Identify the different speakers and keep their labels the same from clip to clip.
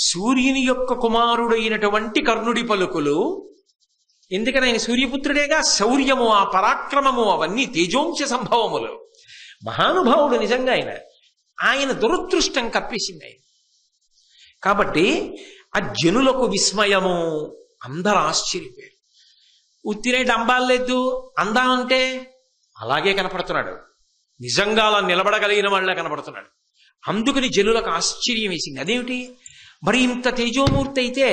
Speaker 1: సూర్యుని యొక్క కుమారుడైనటువంటి కర్ణుడి పలుకులు, ఎందుకని ఆయన సూర్యపుత్రుడేగా, శౌర్యము ఆ పరాక్రమము అవన్నీ తేజోంశ సంభవములు. మహానుభావుడు నిజంగా ఆయన దురదృష్టం కప్పేసింది ఆయన. కాబట్టి ఆ జనులకు విస్మయము, అందరు ఆశ్చర్యపోయారు. ఉత్తిరే డంబాలేదు అందామంటే అలాగే కనపడుతున్నాడు, నిజంగా అలా నిలబడగలిగిన వాళ్ళ కనపడుతున్నాడు. అందుకని జనులకు ఆశ్చర్యం వేసింది. అదేమిటి మరి ఇంత తేజోమూర్తి అయితే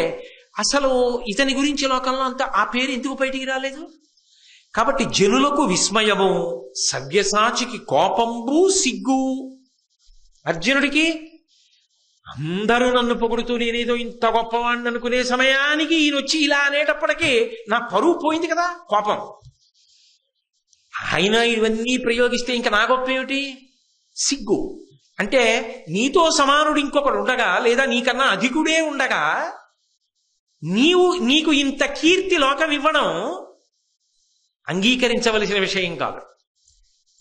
Speaker 1: అసలు ఇతని గురించి లోకంలో అంతా ఆ పేరు ఎందుకు బయటికి రాలేదు? కాబట్టి జనులకు విస్మయము, సవ్యసాచికి కోపంబు సిగ్గు. అర్జునుడికి అందరూ నన్ను పొగుడుతూ నేనేదో ఇంత గొప్పవాడిని అనుకునే సమయానికి ఈయన వచ్చి ఇలా అనేటప్పటికీ నా పరువు పోయింది కదా, కోపం. ఆయన ఇవన్నీ ప్రయోగిస్తే ఇంకా నా గొప్ప ఏమిటి? సిగ్గు. అంటే నీతో సమానుడు ఇంకొకడు ఉండగా, లేదా నీకన్నా అధికుడే ఉండగా నీకు ఇంత కీర్తి లోకం ఇవ్వడం అంగీకరించవలసిన విషయం కాదు.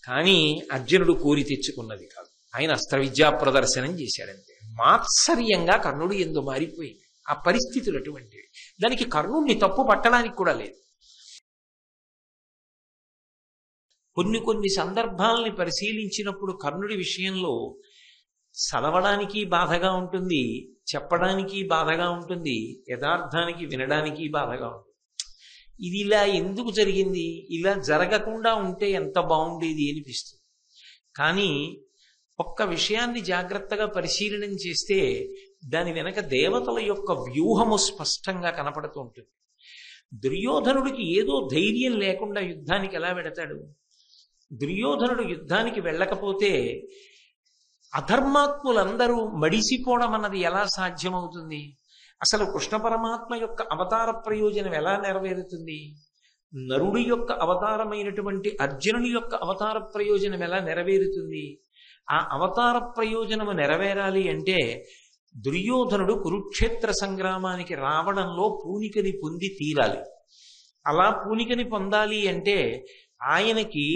Speaker 1: కానీ అర్జునుడు కోరి తెచ్చుకున్నది కాదు, ఆయన అస్త్ర విద్యా ప్రదర్శనం చేశాడంతే. మాత్సర్యంగా కర్ణుడు ఎందు మారిపోయింది. ఆ పరిస్థితులు అటువంటివి. దానికి కర్ణుడిని తప్పు పట్టడానికి కూడా లేదు. కొన్ని సందర్భాలని పరిశీలించినప్పుడు కర్ణుడి విషయంలో చదవడానికి బాధగా ఉంటుంది, చెప్పడానికి బాధగా ఉంటుంది, యథార్థానికి వినడానికి బాధగా ఉంటుంది. ఇది ఇలా ఎందుకు జరిగింది, ఇలా జరగకుండా ఉంటే ఎంత బాగుండేది అనిపిస్తుంది. కానీ ఒక్క విషయాన్ని జాగ్రత్తగా పరిశీలనం చేస్తే దాని వెనక దేవతల యొక్క వ్యూహము స్పష్టంగా కనపడుతూ ఉంటుంది. దుర్యోధనుడికి ఏదో ధైర్యం లేకుండా యుద్ధానికి ఎలా వెడతాడు? దుర్యోధనుడు యుద్ధానికి వెళ్ళకపోతే అధర్మాత్ములందరూ మడిసిపోవడం అన్నది ఎలా సాధ్యమవుతుంది? అసలు కృష్ణ పరమాత్మ యొక్క అవతార ప్రయోజనం ఎలా నెరవేరుతుంది? నరుడి యొక్క అవతారమైనటువంటి అర్జునుని యొక్క అవతార ప్రయోజనం ఎలా నెరవేరుతుంది? ఆ అవతార ప్రయోజనము నెరవేరాలి అంటే దుర్యోధనుడు కురుక్షేత్ర సంగ్రామానికి రావడంలో పూనికని పొంది తీరాలి. అలా పూనికని పొందాలి అంటే ఆయనకి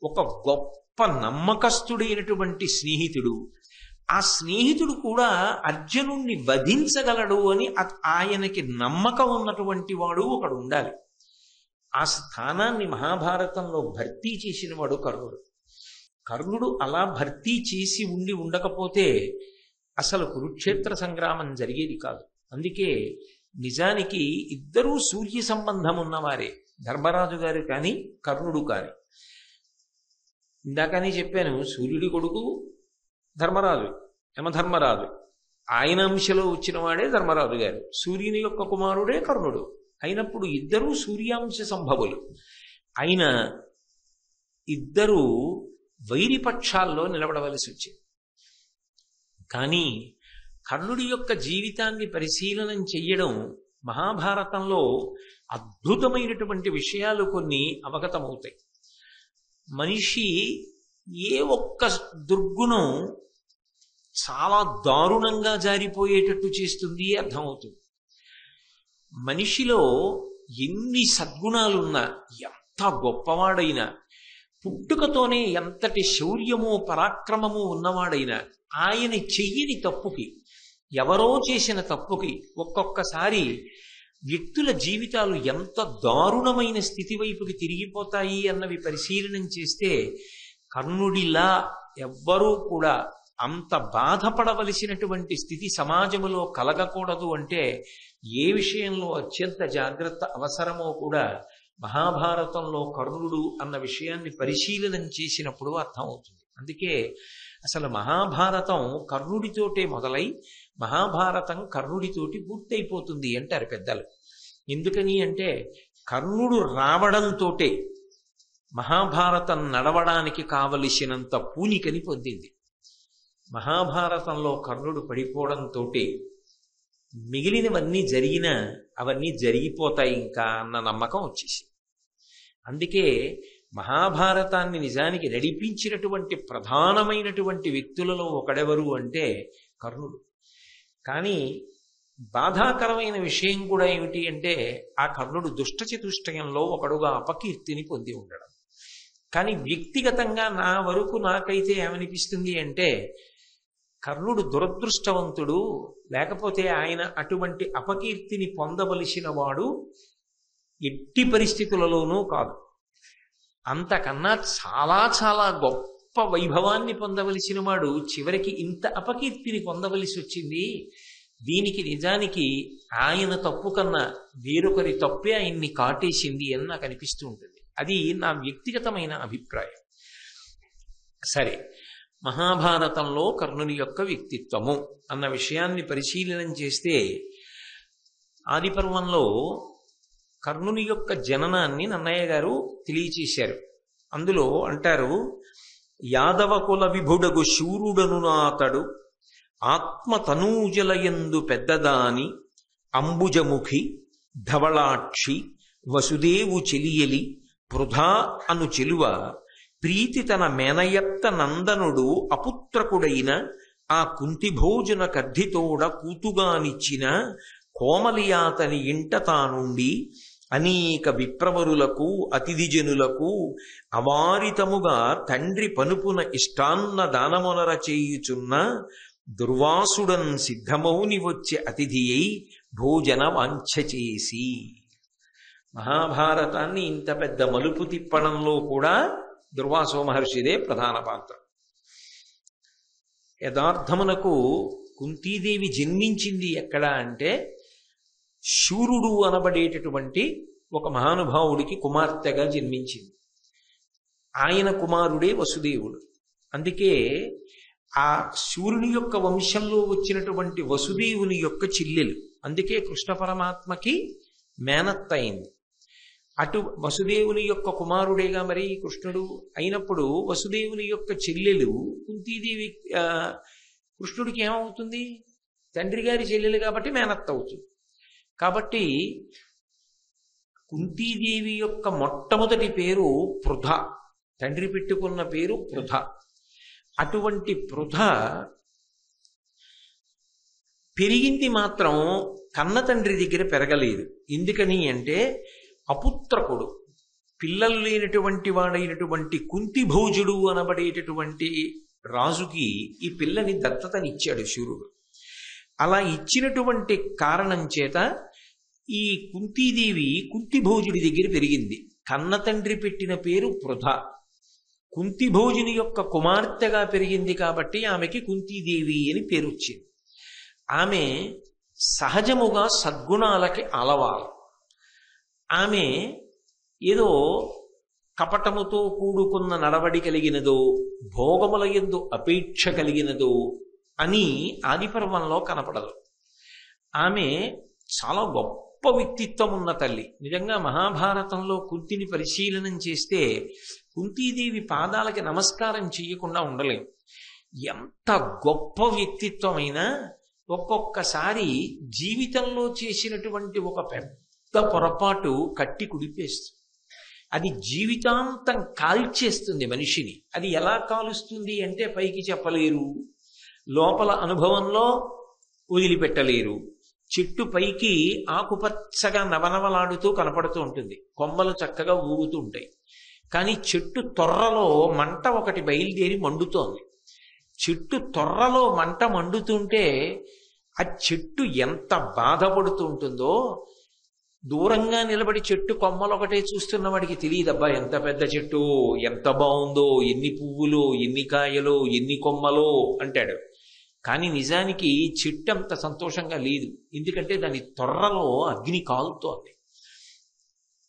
Speaker 1: ఒక గొప్ప నమ్మకస్తుడైనటువంటి స్నేహితుడు, ఆ స్నేహితుడు కూడా అర్జునుణ్ణి వధించగలడు అని ఆయనకి నమ్మకం ఉన్నటువంటి వాడు ఒకడు ఉండాలి. ఆ స్థానాన్ని మహాభారతంలో భర్తీ చేసిన వాడు కర్ణుడు. కర్ణుడు అలా భర్తీ చేసి ఉండకపోతే అసలు కురుక్షేత్ర సంగ్రామం జరిగేది కాదు. అందుకే నిజానికి ఇద్దరూ సూర్య సంబంధం ఉన్నవారే, ధర్మరాజు గారు కానీ కర్ణుడు కానీ. ఇందాకనే చెప్పాను, సూర్యుడి కొడుకు ధర్మరాజు, యమధర్మరాజు, ఆయన అంశలో వచ్చిన వాడే ధర్మరాజు గారు. సూర్యుని యొక్క కుమారుడే కర్ణుడు అయినప్పుడు ఇద్దరూ సూర్యాంశ సంభవులు అయిన ఇద్దరూ వైరిపక్షాల్లో నిలబడవలసి వచ్చింది. కానీ కర్ణుడి యొక్క జీవితాన్ని పరిశీలనం చెయ్యడం మహాభారతంలో అద్భుతమైనటువంటి విషయాలు కొన్ని అవగతమవుతాయి. మనిషి ఏ ఒక్క దుర్గుణం చాలా దారుణంగా జారిపోయేటట్టు చేస్తుంది అర్థమవుతుంది. మనిషిలో ఎన్ని సద్గుణాలున్నా, ఎంత గొప్పవాడైనా, పుట్టుకతోనే ఎంతటి శౌర్యము పరాక్రమము ఉన్నవాడైనా ఆయన చెయ్యని తప్పుకి, ఎవరో చేసిన తప్పుకి ఒక్కొక్కసారి వ్యక్తుల జీవితాలు ఎంత దారుణమైన స్థితి వైపుకి తిరిగిపోతాయి అన్నవి పరిశీలనం చేస్తే కర్ణుడిలా ఎవ్వరూ కూడా అంత బాధపడవలసినటువంటి స్థితి సమాజంలో కలగకూడదు అంటే ఏ విషయంలో అత్యంత జాగ్రత్త అవసరమో కూడా మహాభారతంలో కర్ణుడు అన్న విషయాన్ని పరిశీలనం చేసినప్పుడు అర్థమవుతుంది. అందుకే అసలు మహాభారతం కర్ణుడితోటే మొదలై మహాభారతం కర్ణుడితోటి పూర్తయిపోతుంది అంటారు పెద్దలు. ఎందుకని అంటే కర్ణుడు రావడంతోటే మహాభారతం నడవడానికి కావలసినంత పూనికని పొందింది. మహాభారతంలో కర్ణుడు పడిపోవడంతో మిగిలినవన్నీ జరిగినా అవన్నీ జరిగిపోతాయి ఇంకా అన్న నమ్మకం వచ్చేసి. అందుకే మహాభారతాన్ని నిజానికి నడిపించినటువంటి ప్రధానమైనటువంటి వ్యక్తులలో ఒకడెవరు అంటే కర్ణుడు. కానీ బాధాకరమైన విషయం కూడా ఏమిటి అంటే ఆ కర్ణుడు దుష్టచతుష్టయంలో ఒకడుగా అపకీర్తిని పొంది ఉండడం. కానీ వ్యక్తిగతంగా నా వరకు నాకైతే ఏమనిపిస్తుంది అంటే కర్ణుడు దురదృష్టవంతుడు, లేకపోతే ఆయన అటువంటి అపకీర్తిని పొందవలసిన వాడు ఎట్టి పరిస్థితులలోనూ కాదు. అంతకన్నా చాలా చాలా గొప్ప వైభవాన్ని పొందవలసిన వాడు చివరికి ఇంత అపకీర్తిని పొందవలసి వచ్చింది. దీనికి నిజానికి ఆయన తప్పు కన్నా వేరొకరి తప్పే ఆయన్ని కాటేసింది అని నాకు అనిపిస్తూ ఉంటుంది. అది నా వ్యక్తిగతమైన అభిప్రాయం. సరే, మహాభారతంలో కర్ణుని యొక్క వ్యక్తిత్వము అన్న విషయాన్ని పరిశీలనం చేస్తే ఆదిపర్వంలో కర్ణుని యొక్క జననాన్ని నన్నయ్య గారు తెలియచేశారు. అందులో అంటారు, యాదవ కుల విభుడగు శూరుడను నాతడు ఆత్మతనూజలయందు పెద్దదాని అంబుజముఖి ధవళాక్షి వసుదేవు చెలియలి పృథా అను చెలువ ప్రీతి తన మేనయత్త నందనుడు అపుత్రకుడైన ఆ కుంతిభోజన కద్దితోడ కూతుగానిచ్చిన కోమలియాతని ఇంట తానుండి అనేక విప్రవరులకు అతిథిజనులకు అవారితముగా తండ్రి పనుపున ఇష్టాన్న దానమునర చేయుచున్న దుర్వాసుడన్ సిద్ధమౌని వచ్చే అతిథి అయి భోజన వాంఛ చేసి. మహాభారతాన్ని ఇంత పెద్ద మలుపు తిప్పడంలో కూడా దుర్వాసో మహర్షిదే ప్రధాన పాత్ర. యథార్థమునకు కుంతీదేవి జన్మించింది ఎక్కడ అంటే శూరుడు అనబడేటటువంటి ఒక మహానుభావుడికి కుమార్తెగా జన్మించింది. ఆయన కుమారుడే వసుదేవుడు. అందుకే ఆ శూరుని యొక్క వంశంలో వచ్చినటువంటి వసుదేవుని యొక్క చెల్లెలు. అందుకే కృష్ణ పరమాత్మకి మేనత్త అయింది. అటు వసుదేవుని యొక్క కుమారుడేగా మరి కృష్ణుడు అయినప్పుడు వసుదేవుని యొక్క చెల్లెలు కుంతీదేవి కృష్ణుడికి ఏమవుతుంది? తండ్రి గారి చెల్లెలు కాబట్టి మేనత్త అవుతుంది. కాబట్టి కుంతీదేవి యొక్క మొట్టమొదటి పేరు పృథ. తండ్రి పెట్టుకున్న పేరు పృథ. అటువంటి పృథ పెరిగింది మాత్రం కన్న తండ్రి దగ్గర పెరగలేదు. ఎందుకని అంటే అపుత్రకుడు, పిల్లలు లేనటువంటి వాడైనటువంటి కుంతిభోజుడు అనబడేటటువంటి రాజుకి ఈ పిల్లని దత్తతనిచ్చాడు శూరుడు. అలా ఇచ్చినటువంటి కారణం చేత ఈ కుంతీదేవి కుంతిభోజుడి దగ్గర పెరిగింది. కన్న తండ్రి పెట్టిన పేరు పృథ. కుంతిభోజుని యొక్క కుమార్తెగా పెరిగింది కాబట్టి ఆమెకి కుంతీదేవి అని పేరు వచ్చింది. ఆమె సహజముగా సద్గుణాలకి అలవాలు. ఆమె ఏదో కపటముతో కూడుకున్న నడవడి కలిగినదో భోగముల యందు అపేక్ష కలిగినదో అని ఆదిపర్వంలో కనపడదు. ఆమె చాలా గొప్ప వ్యక్తిత్వం ఉన్న తల్లి. నిజంగా మహాభారతంలో కుంతిని పరిశీలనం చేస్తే కుంతీదేవి పాదాలకి నమస్కారం చేయకుండా ఉండలేం. ఎంత గొప్ప వ్యక్తిత్వమైనా ఒక్కొక్కసారి జీవితంలో చేసినటువంటి ఒక పెద్ద పొరపాటు కట్టి కుడిపేస్తుంది. అది జీవితాంతం కాల్చేస్తుంది మనిషిని. అది ఎలా కాలుస్తుంది అంటే పైకి చెప్పలేరు, లోపల అనుభవంలో వదిలిపెట్టలేరు. చెట్టు పైకి ఆకుపచ్చగా నవనవలాడుతూ కనపడుతూ ఉంటుంది, కొమ్మలు చక్కగా ఊగుతూ ఉంటాయి. కానీ చెట్టు తొర్రలో మంట ఒకటి బయలుదేరి మండుతోంది. చెట్టు తొర్రలో మంట మండుతుంటే ఆ చెట్టు ఎంత బాధపడుతూ ఉంటుందో దూరంగా నిలబడి చెట్టు కొమ్మలు ఒకటే చూస్తున్న వాడికి తెలియదబ్బా ఎంత పెద్ద చెట్టు, ఎంత బాగుందో, ఎన్ని పువ్వులో, ఎన్ని కాయలో, ఎన్ని కొమ్మలో అంటాడు. కానీ నిజానికి చెట్టు అంత సంతోషంగా లేదు, ఎందుకంటే దాని తొర్రలో అగ్ని కాలుతోంది.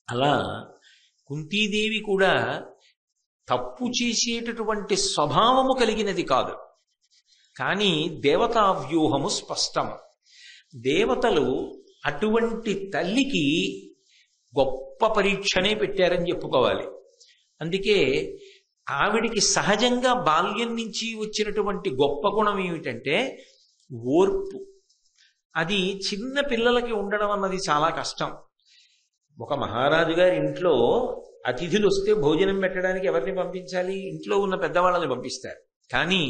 Speaker 1: అలా కుంతీదేవి కూడా తప్పు చేసేటటువంటి స్వభావము కలిగినది కాదు, కానీ దేవతా వ్యూహము స్పష్టం. దేవతలు అటువంటి తల్లికి గొప్ప పరీక్షనే పెట్టారని చెప్పుకోవాలి. అందుకే ఆవిడికి సహజంగా బాల్యం నుంచి వచ్చినటువంటి గొప్ప గుణం ఏమిటంటే ఓర్పు. అది చిన్న పిల్లలకి ఉండడం అన్నది చాలా కష్టం. ఒక మహారాజు గారి ఇంట్లో అతిథులు వస్తే భోజనం పెట్టడానికి ఎవరిని పంపించాలి? ఇంట్లో ఉన్న పెద్దవాళ్ళని పంపిస్తారు. కానీ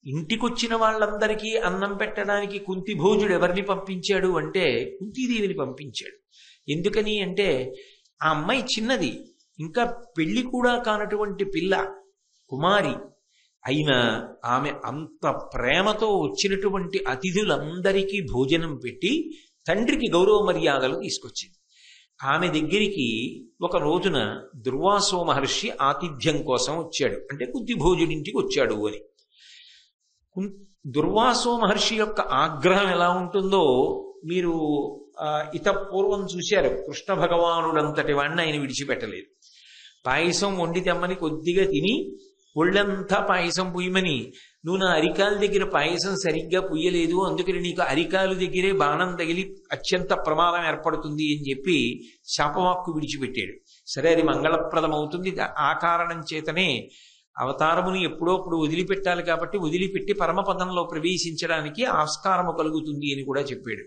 Speaker 1: ఇంటికొచ్చిన వాళ్ళందరికీ అన్నం పెట్టడానికి కుంతిభోజుడు ఎవరిని పంపించాడు అంటే కుంతీదేవిని పంపించాడు. ఎందుకని అంటే ఆ అమ్మాయి చిన్నది, ఇంకా పెళ్లి కూడా కానటువంటి పిల్ల, కుమారి. అయినా ఆమె అంత ప్రేమతో వచ్చినటువంటి అతిథులందరికీ భోజనం పెట్టి తండ్రికి గౌరవ మర్యాదలు తీసుకొచ్చింది. ఆమె దగ్గరికి ఒక రోజున దుర్వాసో మహర్షి ఆతిథ్యం కోసం వచ్చాడు, అంటే కుంతి భోజుడింటికి వచ్చాడు అని. దుర్వాసో మహర్షి యొక్క ఆగ్రహం ఎలా ఉంటుందో మీరు పూర్వం చూశారు. కృష్ణ భగవానుడంతటి వాడిని ఆయన విడిచిపెట్టలేదు. పాయసం వండి తెమ్మని కొద్దిగా తిని ఒళ్ళంతా పాయసం పుయ్యమని, నువ్వు నా అరికాల దగ్గర పాయసం సరిగ్గా పుయ్యలేదు, అందుకని నీకు అరికాలు దగ్గరే బాణం తగిలి అత్యంత ప్రమాదం ఏర్పడుతుంది అని చెప్పి శాపవాక్కు విడిచిపెట్టాడు. సరే, అది మంగళప్రదం అవుతుంది, ఆ కారణం చేతనే అవతారముని ఎప్పుడోప్పుడు వదిలిపెట్టాలి కాబట్టి వదిలిపెట్టి పరమపదంలో ప్రవేశించడానికి ఆస్కారము కలుగుతుంది అని కూడా చెప్పాడు.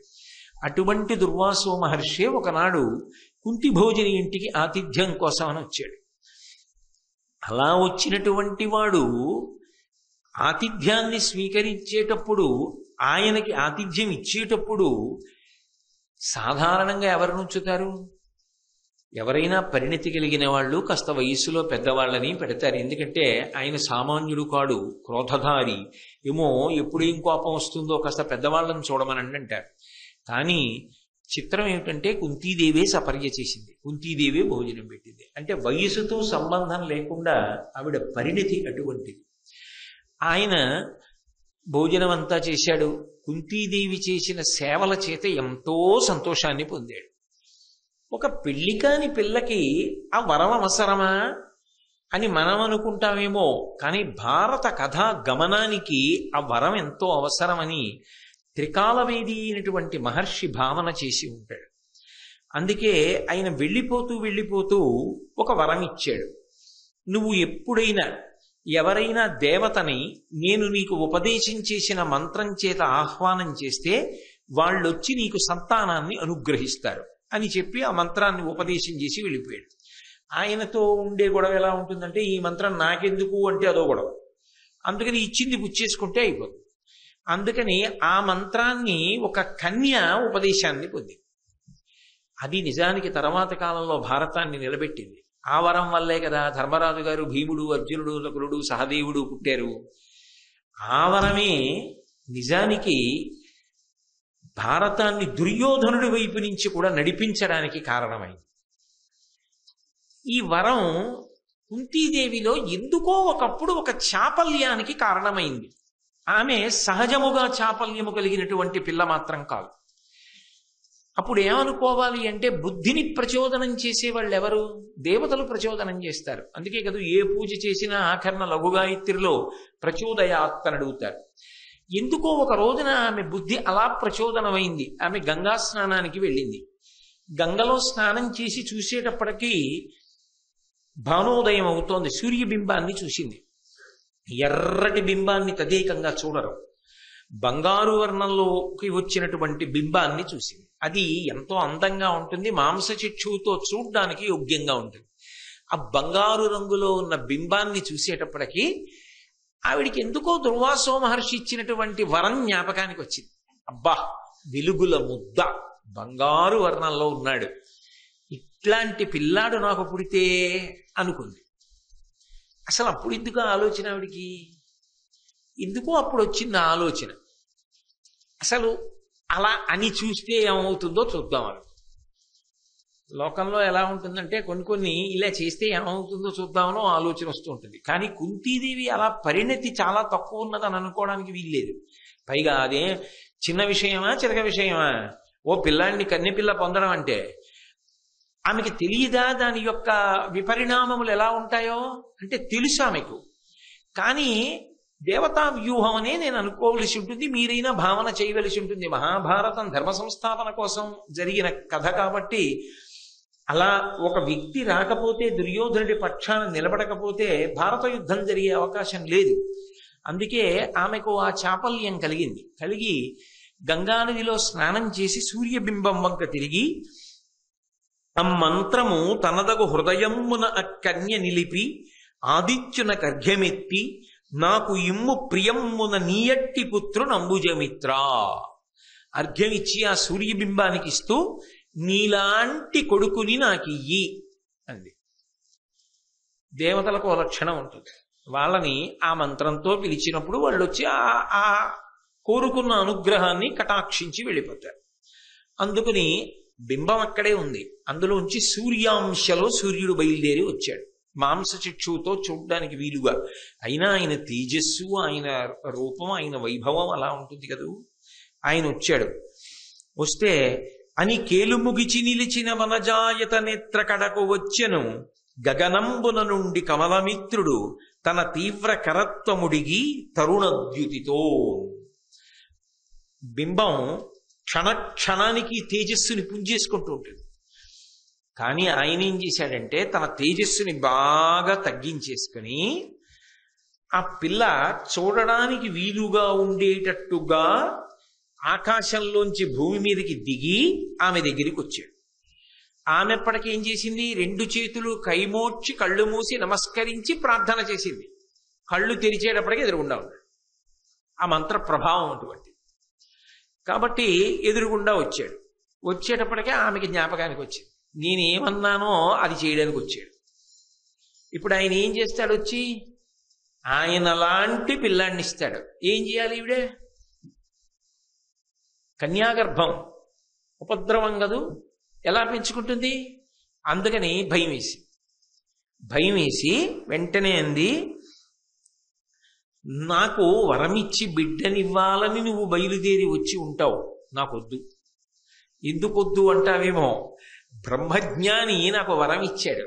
Speaker 1: అటువంటి దుర్వాసో మహర్షి ఒకనాడు కుంతి భోజని ఇంటికి ఆతిథ్యం కోసం అని వచ్చాడు. అలా వచ్చినటువంటి వాడు ఆతిథ్యాన్ని స్వీకరించేటప్పుడు, ఆయనకి ఆతిథ్యం ఇచ్చేటప్పుడు సాధారణంగా ఎవరు నుంచుతారు? ఎవరైనా పరిణతి కలిగిన వాళ్ళు కాస్త వయస్సులో పెద్దవాళ్ళని పెడతారు. ఎందుకంటే ఆయన సామాన్యుడు కాడు, క్రోధధారి, ఏమో ఎప్పుడేం కోపం వస్తుందో కాస్త పెద్దవాళ్ళని చూడమని అంటారు. కానీ చిత్రం ఏమిటంటే కుంతీదేవే సపర్య చేసింది, కుంతీదేవే భోజనం పెట్టింది. అంటే వయసుతో సంబంధం లేకుండా ఆవిడ పరిణతి అటువంటిది. ఆయన భోజనం అంతా చేశాడు. కుంతీదేవి చేసిన సేవల చేత ఎంతో సంతోషాన్ని పొందాడు. ఒక పెళ్లి కాని పిల్లకి ఆ వరం అవసరమా అని మనం అనుకుంటామేమో, కానీ భారత కథా గమనానికి ఆ వరం ఎంతో అవసరమని త్రికాలవేది అయినటువంటి మహర్షి భావన చేసి ఉంటాడు. అందుకే ఆయన వెళ్ళిపోతూ ఒక వరం ఇచ్చాడు. నువ్వు ఎప్పుడైనా ఎవరైనా దేవతని నేను నీకు ఉపదేశం చేసిన మంత్రం చేత ఆహ్వానం చేస్తే వాళ్ళొచ్చి నీకు సంతానాన్ని అనుగ్రహిస్తారు అని చెప్పి ఆ మంత్రాన్ని ఉపదేశం చేసి వెళ్ళిపోయాడు. ఆయనతో ఉండే గొడవ ఎలా ఉంటుందంటే, ఈ మంత్రం నాకెందుకు అంటే అదో గొడవ, అందుకని ఇచ్చింది పుచ్చేసుకుంటే అయిపోతుంది. అందుకని ఆ మంత్రాన్ని ఒక కన్య ఉపదేశాన్ని పొందింది. అది నిజానికి తర్వాత కాలంలో భారతాన్ని నిలబెట్టింది. ఆ వరం వల్లే కదా ధర్మరాజు గారు భీముడు, అర్జునుడు, నకులుడు, సహదేవుడు పుట్టారు. ఆ వరమే నిజానికి భారతాన్ని దుర్యోధనుడి వైపు నుంచి కూడా నడిపించడానికి కారణమైంది. ఈ వరం కుంతీదేవిలో ఎందుకో ఒకప్పుడు ఒక చాపల్యానికి కారణమైంది. ఆమె సహజముగా చాపల్యము కలిగినటువంటి పిల్ల మాత్రం కాదు. అప్పుడు ఏమనుకోవాలి అంటే, బుద్ధిని ప్రచోదనం చేసేవాళ్ళు ఎవరు? దేవతలు ప్రచోదనం చేస్తారు. అందుకే కదా ఏ పూజ చేసినా ఆఖరణ లఘుగాయత్రిలో ప్రచోదయాత్ అని అడుగుతారు. ఎందుకో ఒక రోజున ఆమె బుద్ధి అలా ప్రచోదనమైంది. ఆమె గంగా స్నానానికి వెళ్ళింది. గంగలో స్నానం చేసి చూసేటప్పటికీ భానోదయం అవుతోంది. సూర్యబింబాన్ని చూసింది. ఎర్రటి బింబాన్ని తదేకంగా చూడరు, బంగారు వర్ణంలోకి వచ్చినటువంటి బింబాన్ని చూసింది. అది ఎంతో అందంగా ఉంటుంది, మాంసచిక్షువుతో చూడ్డానికి యోగ్యంగా ఉంటుంది. ఆ బంగారు రంగులో ఉన్న బింబాన్ని చూసేటప్పటికీ ఆవిడికి ఎందుకో దుర్వాసో మహర్షి ఇచ్చినటువంటి వరం జ్ఞాపకానికి వచ్చింది. అబ్బా, వెలుగుల ముద్ద, బంగారు వర్ణంలో ఉన్నాడు, ఇట్లాంటి పిల్లాడు నాకు పుడితే అనుకుంది. అసలు అప్పుడు ఎందుకు ఆలోచన ఆవిడికి? ఎందుకో అప్పుడు వచ్చింది ఆలోచన. అసలు అలా అని చూస్తే ఏమవుతుందో చూద్దాం అని. లోకంలో ఎలా ఉంటుందంటే కొన్ని ఇలా చేస్తే ఏమవుతుందో చూద్దామనో ఆలోచన వస్తూ ఉంటుంది. కానీ కుంతీదేవి అలా పరిణతి చాలా తక్కువ ఉన్నదని అనుకోవడానికి వీల్లేదు. పైగా అదే చిన్న విషయమా, చిరక విషయమా? ఓ పిల్లాడిని కన్నెపిల్ల పొందడం అంటే ఆమెకి తెలియదా దాని యొక్క విపరిణామములు ఎలా ఉంటాయో? అంటే తెలుసు ఆమెకు, కానీ దేవతా వ్యూహం అనే నేను అనుకోవలసి ఉంటుంది, మీరైనా భావన చేయవలసి ఉంటుంది. మహాభారతం ధర్మ సంస్థాపన కోసం జరిగిన కథ కాబట్టి అలా ఒక వ్యక్తి రాకపోతే, దుర్యోధనుడి పక్షాన నిలబడకపోతే భారత యుద్ధం జరిగే అవకాశం లేదు. అందుకే ఆమెకు ఆ చాపల్యం కలిగి గంగానదిలో స్నానం చేసి సూర్యబింబం వంక తిరిగి ఆ మంత్రము తనదగు హృదయమున అక్కన్య నిలిపి ఆదిత్యున కర్ఘ్యమెత్తి నాకు ఇమ్ము ప్రియమ్మున నీయట్టి పుత్రుని అంబుజమిత్ర అర్ఘ్యమిచ్చి ఆ సూర్యబింబానికి ఇస్తూ నీలాంటి కొడుకుని నాకు ఇయ్యి అంది. దేవతలకు ఓ లక్షణం ఉంటుంది. వాళ్ళని ఆ మంత్రంతో పిలిచినప్పుడు వాళ్ళు వచ్చి ఆ కోరుకున్న అనుగ్రహాన్ని కటాక్షించి వెళ్ళిపోతారు. అందుకని బింబం అక్కడే ఉంది. అందులోంచి సూర్యాంశలో సూర్యుడు బయలుదేరి వచ్చాడు, మాంసచక్షువుతో చూడ్డానికి వీలుగా. అయినా ఆయన తేజస్సు, ఆయన రూపం, ఆయన వైభవం అలా ఉంటుంది కదూ. ఆయన వచ్చాడు. వస్తే అని కేలుముగిచి నిలిచిన వనజాయత నేత్ర కడకు వచ్చెను, గగనంబున నుండి కమలమిత్రుడు తన తీవ్ర కరత్వముడిగి తరుణద్యుతితో. బింబం క్షణానికి తేజస్సుని పుంజేసుకుంటూ ఉంటుంది. కానీ ఆయన ఏం చేశాడంటే తన తేజస్సుని బాగా తగ్గించేసుకుని ఆ పిల్ల చూడడానికి వీలుగా ఉండేటట్టుగా ఆకాశంలోంచి భూమి మీదకి దిగి ఆమె దగ్గరికి వచ్చాడు. ఆమె ఎప్పటికేం చేసింది? 2 చేతులు కైమోడ్చి కళ్ళు మూసి నమస్కరించి ప్రార్థన చేసింది. కళ్ళు తెరిచేటప్పటికి ఎదురుగుండా ఉన్నాడు. ఆ మంత్ర ప్రభావం అటువంటి. కాబట్టి ఎదురుగుండా వచ్చాడు. వచ్చేటప్పటికే ఆమెకి జ్ఞాపకానికి వచ్చింది, నేనేమన్నానో అది చేయడానికి వచ్చాడు. ఇప్పుడు ఆయన ఏం చేస్తాడు? వచ్చి ఆయన లాంటి పిల్లాన్ని ఇస్తాడు. ఏం చేయాలి? ఈవిడే కన్యాగర్భం, ఉపద్రవం కదూ, ఎలా పెంచుకుంటుంది? అందుకని భయం వేసి వెంటనే అంది, నాకు వరమిచ్చి బిడ్డనివ్వాలని నువ్వు బయలుదేరి వచ్చి ఉంటావు, నాకొద్దు. ఎందుకొద్దు అంటావేమో, బ్రహ్మజ్ఞాని నాకు వరం ఇచ్చాడు.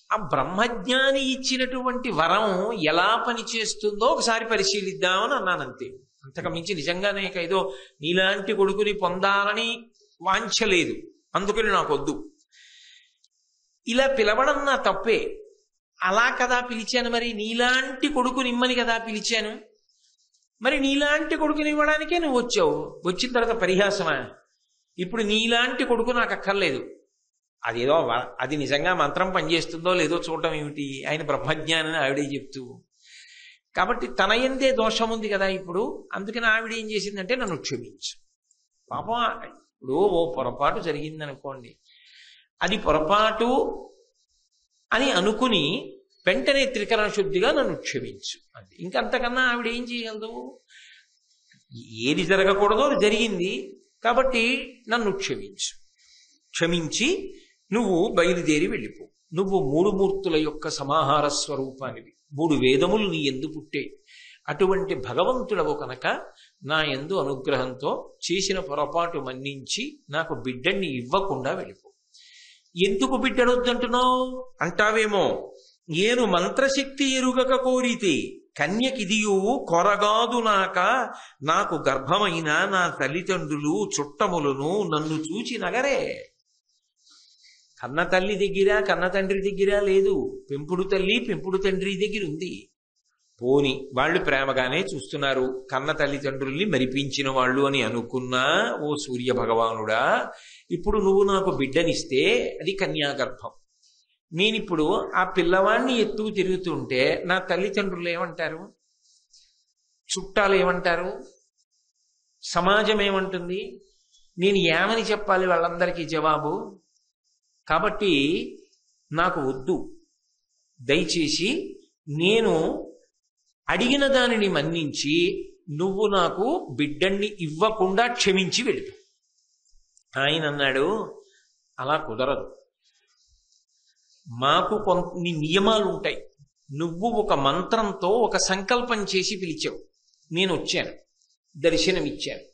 Speaker 1: ఆ బ్రహ్మజ్ఞాని ఇచ్చినటువంటి వరం ఎలా పనిచేస్తుందో ఒకసారి పరిశీలిద్దామని అన్నానంతే. అంతకు మించి నిజంగానే ఏదో నీలాంటి కొడుకుని పొందాలని వాంఛలేదు, అందుకని నాకొద్దు. ఇలా పిలవడం నా తప్పే. అలా కదా పిలిచాను, మరి నీలాంటి కొడుకుని ఇమ్మని కదా పిలిచాను. మరి నీలాంటి కొడుకుని ఇవ్వడానికే నువ్వు వచ్చావు. వచ్చిన తర్వాత పరిహాసమా? ఇప్పుడు నీలాంటి కొడుకు నాకు అక్కర్లేదు. అదేదో అది నిజంగా మంత్రం పనిచేస్తుందో లేదో చూడటం ఏమిటి? ఆయన బ్రహ్మజ్ఞానని ఆవిడే చెప్తూ. కాబట్టి తన యందే దోషం ఉంది కదా ఇప్పుడు. అందుకని ఆవిడ ఏం చేసిందంటే నన్ను క్షమించు. పాపం ఇప్పుడు ఓ పొరపాటు జరిగిందనుకోండి, అది పొరపాటు అని అనుకుని వెంటనే త్రికరణ శుద్ధిగా నన్ను క్షమించు అంతే. ఇంకంతకన్నా ఆవిడ ఏం చేయగలదు? ఏది జరగకూడదో అది జరిగింది కాబట్టి నన్ను క్షమించి నువ్వు బయలుదేరి వెళ్ళిపో. నువ్వు 3 మూర్తుల యొక్క సమాహార స్వరూపానివి, 3 వేదములు నీ యందు పుట్టే అటువంటి భగవంతుడవు కనుక నా యందు అనుగ్రహంతో చేసిన పొరపాటు మన్నించి నాకు బిడ్డని ఇవ్వకుండా వెళ్ళిపో. ఎందుకు బిడ్డనొద్దంటున్నావు అంటావేమో, ఏను మంత్రశక్తి ఎరుగక కోరితే కన్యకిదియు కొరగాదు నాకు గర్భమైన నా తల్లిదండ్రులు చుట్టములను నన్ను చూచి నగరే. కన్న తల్లి దగ్గర కన్న తండ్రి దగ్గర లేదు, పెంపుడు తల్లి పెంపుడు తండ్రి దగ్గర ఉంది. పోని వాళ్ళు ప్రేమగానే చూస్తున్నారు, కన్న తల్లిదండ్రుల్ని మరిపించిన వాళ్ళు అని అనుకున్నా ఓ సూర్య భగవానుడా, ఇప్పుడు నువ్వు నాకు బిడ్డనిస్తే అది కన్యాగర్భం. నేనిప్పుడు ఆ పిల్లవాడిని ఎత్తుకు తిరుగుతుంటే నా తల్లిదండ్రులు ఏమంటారు, చుట్టాలు ఏమంటారు, సమాజం ఏమంటుంది, నేను ఏమని చెప్పాలి వాళ్ళందరికీ జవాబు? కాబట్టి నాకు వద్దు. దయచేసి నేను అడిగిన దానిని మన్నించి నువ్వు నాకు బిడ్డన్ని ఇవ్వకుండా క్షమించి వెళ్ళు. ఆయన అన్నాడు, అలా కుదరదు, మాకు కొన్ని నియమాలు ఉంటాయి. నువ్వు ఒక మంత్రంతో ఒక సంకల్పం చేసి పిలిచావు, నేను వచ్చాను, దర్శనమిచ్చాను.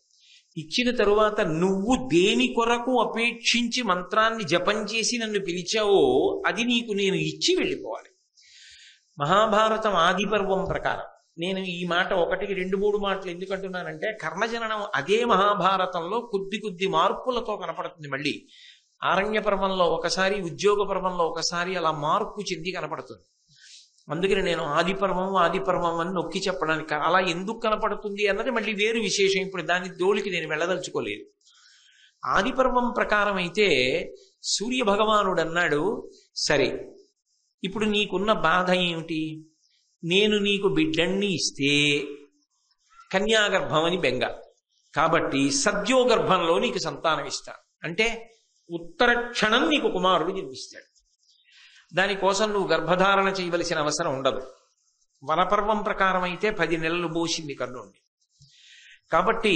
Speaker 1: ఇచ్చిన తరువాత నువ్వు దేని కొరకు అపేక్షించి మంత్రాన్ని జపం చేసి నన్ను పిలిచావో అది నీకు నేను ఇచ్చి వెళ్ళిపోవాలి. మహాభారతం ఆది పర్వం ప్రకారం నేను ఈ మాట 1, 2, 3 మాటలు ఎందుకంటున్నానంటే, కర్ణజననం అదే మహాభారతంలో కొద్ది మార్పులతో కనపడుతుంది. మళ్ళీ ఆరణ్య పర్వంలో ఒకసారి, ఉద్యోగ పర్వంలో ఒకసారి అలా మార్పు చెంది కనపడుతుంది. అందుకని నేను ఆది పర్వం అని నొక్కి చెప్పడానికి, అలా ఎందుకు కనపడుతుంది అన్నది మళ్ళీ వేరు విశేషం. ఇప్పుడు దాని జోలికి నేను వెళ్ళదలుచుకోలేదు. ఆది పర్వం ప్రకారం అయితే సూర్య భగవానుడు అన్నాడు, సరే ఇప్పుడు నీకున్న బాధ ఏమిటి? నేను నీకు బిడ్డన్ని ఇస్తే కన్యాగర్భం అని బెంగ, కాబట్టి సద్యోగర్భంలో నీకు సంతానం ఇస్తాను అంటే ఉత్తర క్షణం నీకు కుమారుడు జన్మిస్తాడు. దానికోసం నువ్వు గర్భధారణ చేయవలసిన అవసరం ఉండదు. వనపర్వం ప్రకారం అయితే 10 నెలలు మోసింది కర్ణుణ్ణి. కాబట్టి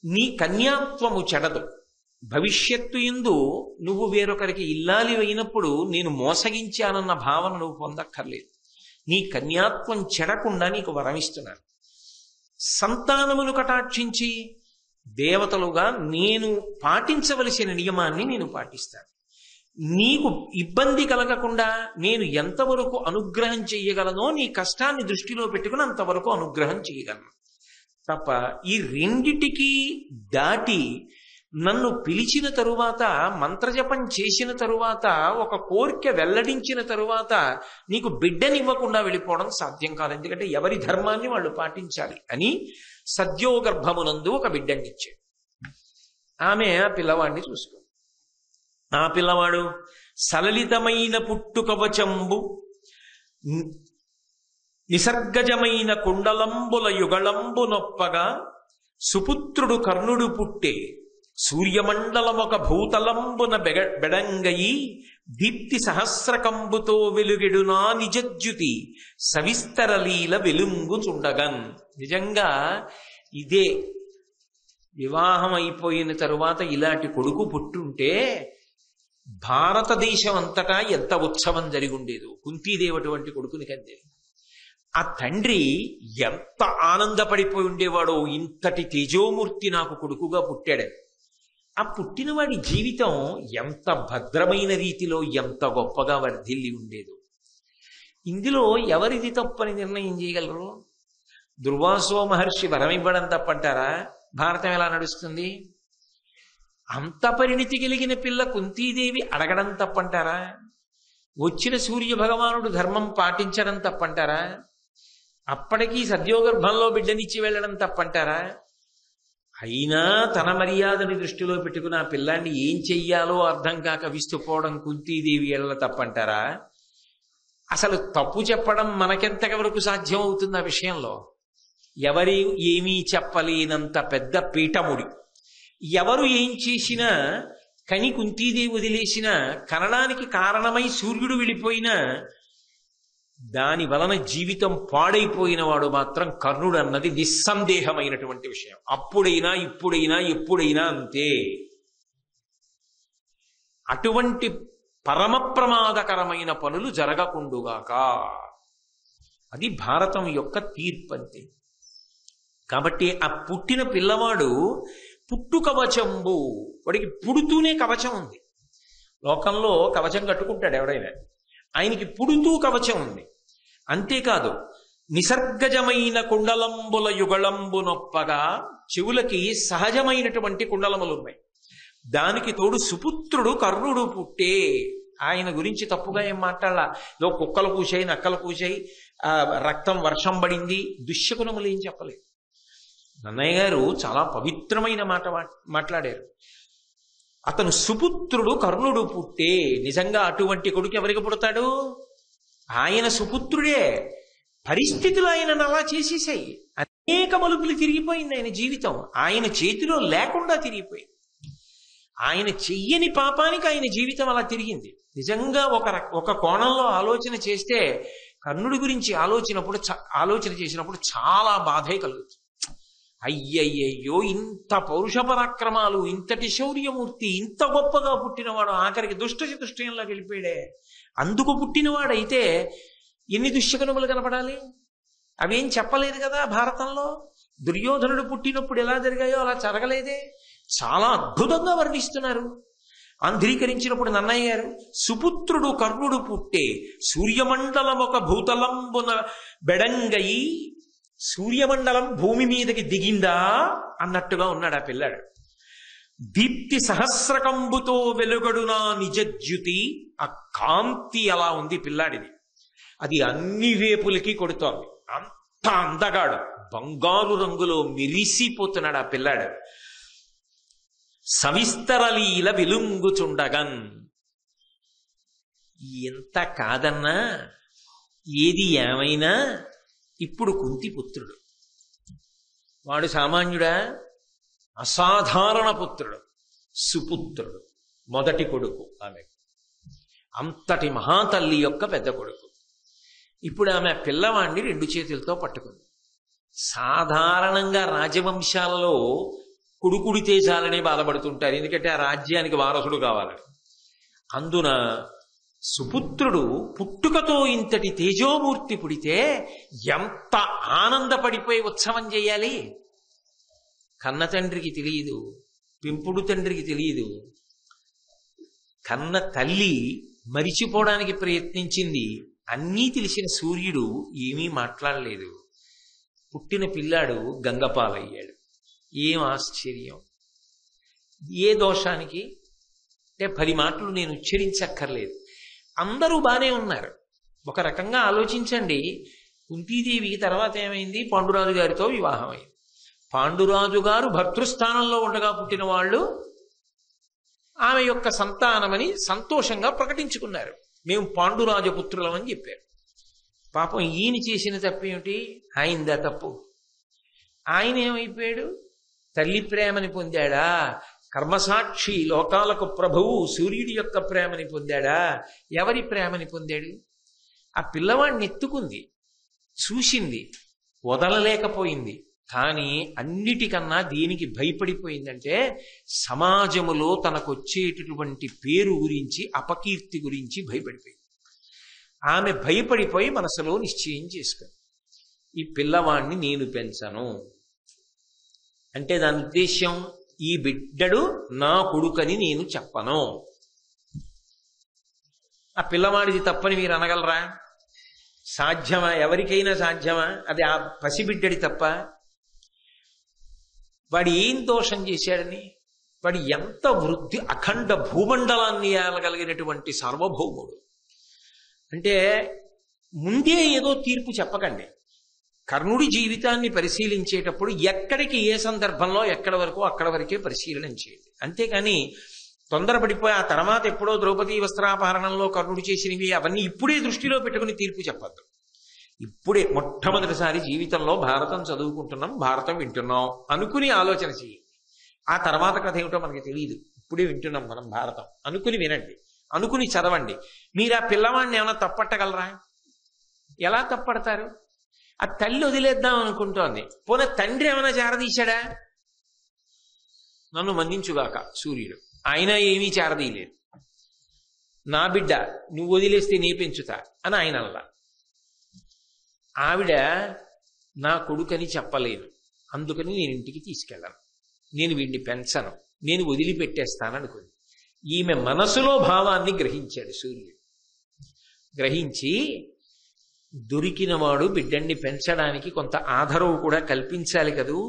Speaker 1: నీ కన్యాత్వము చెడదు. భవిష్యత్తు యందు నువ్వు వేరొకరికి ఇల్లాలి అయినప్పుడు నేను మోసగించానన్న భావన నువ్వు పొందక్కర్లేదు. నీ కన్యాత్వం చెడకుండా నీకు వరమిస్తున్నాను. సంతానమును కటాక్షించి దేవతలుగా నేను పాటించవలసిన నియమాన్ని నేను పాటిస్తాను. నీకు ఇబ్బంది కలగకుండా నేను ఎంతవరకు అనుగ్రహం చెయ్యగలనో నీ కష్టాన్ని దృష్టిలో పెట్టుకుని అంతవరకు అనుగ్రహం చేయగలను తప్ప ఈ రెండిటికి దాటి నన్ను పిలిచిన తరువాత, మంత్రజపం చేసిన తరువాత, ఒక కోరిక వెల్లడించిన తరువాత నీకు బిడ్డనివ్వకుండా వెళ్ళిపోవడం సాధ్యం కాదు. ఎందుకంటే ఎవరి ధర్మాన్ని వాళ్ళు పాటించాలి అని సద్యోగర్భమునందు ఒక బిడ్డనిచ్చాడు. ఆమె ఆ పిల్లవాడిని చూసుకో. ఆ పిల్లవాడు సలలితమైన పుట్టుకవచంబు నిసర్గజమైన కుండలంబుల యుగళంబు నొప్పగా సుపుత్రుడు కర్ణుడు పుట్టే సూర్యమండలమొక భూతలంబున బెడంగయి దీప్తి సహస్రకంబుతో వెలుగెడునా నిజజ్యుతి సవిస్తరలీల వెలుంగుచుండగన్. నిజంగా ఇదే వివాహం అయిపోయిన తరువాత ఇలాంటి కొడుకు పుట్టుంటే భారతదేశం అంతటా ఎంత ఉత్సవం జరిగి ఉండేదో. కుంతీదేవి అటువంటి కొడుకుని కందే ఆ తండ్రి ఎంత ఆనందపడిపోయి ఉండేవాడో, ఇంతటి తేజోమూర్తి నాకు కొడుకుగా పుట్టాడని. ఆ పుట్టినవాడి జీవితం ఎంత భద్రమైన రీతిలో, ఎంత గొప్పగా వర్ధిల్లి ఉండేదో. ఇందులో ఎవరిది తప్పని నిర్ణయం చేయగలరు? దుర్వాసో మహర్షి వరం ఇవ్వడం తప్పంటారా? భారతం ఎలా నడుస్తుంది? అంత పరిణితి కలిగిన పిల్ల కుంతీదేవి అడగడం తప్పంటారా? వచ్చిన సూర్య భగవానుడు ధర్మం పాటించడం తప్పంటారా? అప్పటికీ సద్యోగర్భంలో బిడ్డనిచ్చి వెళ్ళడం తప్పంటారా? అయినా తన మర్యాదని దృష్టిలో పెట్టుకుని ఆ పిల్లాన్ని ఏం చెయ్యాలో అర్థం కాక విస్తుపోవడం కుంతీదేవి ఎళ్ళ తప్పంటారా? అసలు తప్పు చెప్పడం మనకెంతవరకు సాధ్యం అవుతుంది? ఆ విషయంలో ఎవరి ఏమీ చెప్పలేనంత పెద్ద పీఠముడి. ఎవరు ఏం చేసినా, కని కుంతీదేవి వదిలేసినా, కనడానికి కారణమై సూర్యుడు వెళ్ళిపోయినా దాని వలన జీవితం పాడైపోయిన వాడు మాత్రం కర్ణుడు అన్నది నిస్సందేహమైనటువంటి విషయం. అప్పుడైనా ఇప్పుడైనా ఎప్పుడైనా అంతే. అటువంటి పరమ ప్రమాదకరమైన పనులు జరగకుండుగాక. అది భారతం యొక్క తీర్పంతే. కాబట్టి ఆ పుట్టిన పిల్లవాడు పుట్టు కవచంబు, వాడికి పుడుతూనే కవచం ఉంది. లోకంలో కవచం కట్టుకుంటాడు ఎవడైనా, ఆయనకి పుడుతూ కవచం ఉంది. అంతేకాదు, నిసర్గజమైన కుండలంబుల యుగళంబు నొప్పగా, చెవులకి సహజమైనటువంటి కుండలములు ఉన్నాయి. దానికి తోడు సుపుత్రుడు కర్ణుడు పుట్టే. ఆయన గురించి తప్పుగా ఏం మాట్లాడాల? కుక్కలు కూసాయి, నక్కలు కూసాయి, రక్తం వర్షం పడింది, దుశ్శకునములు ఏం చెప్పలేదు. నన్నయ్య గారు చాలా పవిత్రమైన మాట మాట్లాడారు. అతను సుపుత్రుడు కర్ణుడు పుట్టే. నిజంగా అటువంటి కొడుకు ఎవరికి పుడతాడు? ఆయన సుపుత్రుడే. పరిస్థితులు ఆయనను అలా చేసేసాయి. అనేక మలుపులు తిరిగిపోయింది ఆయన జీవితం. ఆయన చేతిలో లేకుండా తిరిగిపోయింది. ఆయన చెయ్యని పాపానికి ఆయన జీవితం అలా తిరిగింది. నిజంగా ఒక కోణంలో ఆలోచన చేస్తే కర్ణుడి గురించి ఆలోచన చేసినప్పుడు చాలా బాధే కలుగుతుంది. అయ్యయ్యో, ఇంత పౌరుష పరాక్రమాలు, ఇంతటి శౌర్యమూర్తి, ఇంత గొప్పగా పుట్టినవాడు ఆఖరికి దుష్టచతుష్టయంలోకి వెళ్ళిపోయాడే. అందుకు పుట్టినవాడైతే ఎన్ని దుశ్శకునములు కనపడాలి? అవేం చెప్పలేదు కదా భారతంలో. దుర్యోధనుడు పుట్టినప్పుడు ఎలా జరిగాయో అలా జరగలేదే. చాలా అద్భుతంగా వర్ణిస్తున్నారు. ఆంధ్రీకరించినప్పుడు నన్నయ్య గారు, సుపుత్రుడు కర్ణుడు పుట్టే సూర్యమండలం ఒక భూతలంబున బెడంగయి, సూర్యమండలం భూమి మీదకి దిగిందా అన్నట్టుగా ఉన్నాడు ఆ పిల్లాడు. దీప్తి సహస్రకంబుతో వెలుగడునా నిజజ్యుతి, ఆ కాంతి అలా ఉంది పిల్లాడిది. అది అన్ని వేపులకి కొడుతోంది. అంత అందగాడు, బంగారు రంగులో మెరిసిపోతున్నాడు ఆ పిల్లాడు. సవిస్తరలీల వెలుంగుచుండగన్. ఎంత కాదన్నా, ఏది ఏమైనా ఇప్పుడు కుంతిపుత్రుడు. వాడు సామాన్యుడా? అసాధారణ పుత్రుడు, సుపుత్రుడు, మొదటి కొడుకు ఆమె. అంతటి మహాతల్లి యొక్క పెద్ద కొడుకు. ఇప్పుడు ఆమె పిల్లవాడిని 2 చేతులతో పట్టుకుంది. సాధారణంగా రాజవంశాలలో కొడుకుడితే చాలనే బాధపడుతుంటారు, ఎందుకంటే ఆ రాజ్యానికి వారసుడు కావాలని. అందున సుపుత్రుడు పుట్టుకతో ఇంతటి తేజోమూర్తి పుడితే ఎంత ఆనందపడిపోయి ఉత్సవం చేయాలి. కన్న తండ్రికి తెలియదు, పెంపుడు తండ్రికి తెలియదు. కన్న తల్లి మరిచిపోవడానికి ప్రయత్నించింది. అన్నీ తెలిసిన సూర్యుడు ఏమీ మాట్లాడలేదు. పుట్టిన పిల్లాడు గంగపాలయ్యాడు. ఏం ఆశ్చర్యం! ఏ దోషానికి అంటే 10 మాటలు నేను ఉచ్చరించక్కర్లేదు. అందరూ బానే ఉన్నారు. ఒక రకంగా ఆలోచించండి. కుంతీదేవికి తర్వాత ఏమైంది? పాండురాజు గారితో వివాహం అయింది. పాండురాజు గారు భర్తృస్థానంలో ఉండగా పుట్టిన వాళ్ళు ఆమె యొక్క సంతానమని సంతోషంగా ప్రకటించుకున్నారు. మేము పాండురాజపుత్రులం అని చెప్పారు. పాపం ఈయన చేసిన తప్పేమిటి? ఆయనదా తప్పు. ఆయన ఏమైపోయాడు? తల్లి ప్రేమని పొందాడా? కర్మసాక్షి లోకాలకు ప్రభువు సూర్యుడి యొక్క ప్రేమని పొందాడా? ఎవరి ప్రేమని పొందాడు? ఆ పిల్లవాడిని ఎత్తుకుంది, చూసింది, వదలలేకపోయింది. కానీ అన్నిటికన్నా దేనికి భయపడిపోయిందంటే సమాజములో తనకొచ్చేటటువంటి పేరు గురించి, అపకీర్తి గురించి భయపడిపోయింది. ఆమె భయపడిపోయి మనసులో నిశ్చయం చేసుకుంది, ఈ పిల్లవాణ్ణి నేను పెంచను. అంటే దాని ఉద్దేశ్యం, ఈ బిడ్డడు నా కొడుకని నేను చెప్పను. ఆ పిల్లవాడిది తప్పని మీరు అనగలరా? సాధ్యమా? ఎవరికైనా సాధ్యమా? అది ఆ పసిబిడ్డడి తప్ప? వాడు ఏం దోషం చేశాడని? వాడు ఎంత వృద్ధి, అఖండ భూమండలాన్ని ఏలగలిగినటువంటి సార్వభౌముడు. అంటే ముందే ఏదో తీర్పు చెప్పకండి. కర్ణుడి జీవితాన్ని పరిశీలించేటప్పుడు ఎక్కడికి ఏ సందర్భంలో ఎక్కడి వరకు అక్కడ వరకే పరిశీలన చేయండి. అంతేకాని తొందరపడిపోయి ఆ తర్వాత ఎప్పుడో ద్రౌపదీ వస్త్రాపహరణంలో కర్ణుడు చేసినవి అవన్నీ ఇప్పుడే దృష్టిలో పెట్టుకుని తీర్పు చెప్పద్దు. ఇప్పుడే మొట్టమొదటిసారి జీవితంలో భారతం చదువుకుంటున్నాం, భారతం వింటున్నాం అనుకుని ఆలోచన చేయండి. ఆ తర్వాత కథ ఏమిటో మనకి తెలియదు, ఇప్పుడే వింటున్నాం మనం భారతం అనుకుని వినండి, అనుకుని చదవండి. మీరు ఆ పిల్లవాడిని ఏమైనా తప్పట్టగలరా? ఎలా తప్పడతారు? ఆ తల్లి వదిలేద్దాం అనుకుంటోంది, పోనీ తండ్రి ఏమైనా చేరదీశాడా? నన్ను మన్నించుగాక సూర్యుడు, ఆయన ఏమీ చేరదీయలేదు. నా బిడ్డ నువ్వు వదిలేస్తే నీ పెంచుతా అని ఆయన అలా. ఆవిడ నా కొడుకని చెప్పలేను, అందుకని నేను ఇంటికి తీసుకెళ్ళను, నేను వీడిని పెంచను, నేను వదిలిపెట్టేస్తాననుకుంది. ఈమె మనసులో భావాన్ని గ్రహించాడు సూర్యుడు. గ్రహించి దొరికినవాడు బిడ్డన్ని పెంచడానికి కొంత ఆధారం కూడా కల్పించాలి కదూ.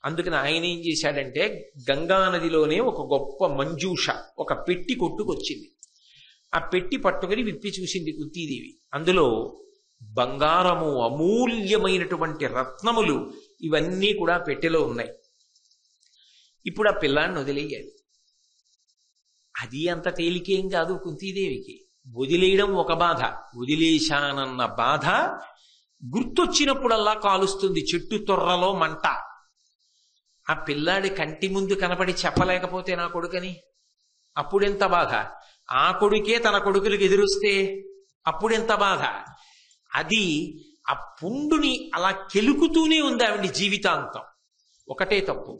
Speaker 1: అందుకని ఆయన ఏం చేశాడంటే గంగానదిలోనే ఒక గొప్ప మంజూష, ఒక పెట్టి కొట్టుకొచ్చింది. ఆ పెట్టి పట్టుకుని విప్పి చూసింది కుంతీదేవి. అందులో బంగారము, అమూల్యమైనటువంటి రత్నములు ఇవన్నీ కూడా పెట్టెలో ఉన్నాయి. ఇప్పుడు ఆ పిల్లాన్ని వదిలేయాలి. అది అంత తేలికేం కాదు కుంతీదేవికి. వదిలేయడం ఒక బాధ, వదిలేశానన్న బాధ గుర్తొచ్చినప్పుడల్లా కాలుస్తుంది చెట్టు తొర్రలో మంట. ఆ పిల్లాడి కంటి ముందు కనపడి చెప్పలేకపోతే నా కొడుకని అప్పుడెంత బాధ. ఆ కొడుకే తన కొడుకులకు ఎదురుస్తే అప్పుడెంత బాధ. అది ఆ పుండుని అలా కెలుకుతూనే ఉంది ఆవిడ జీవితాంతం. ఒకటే తప్పు,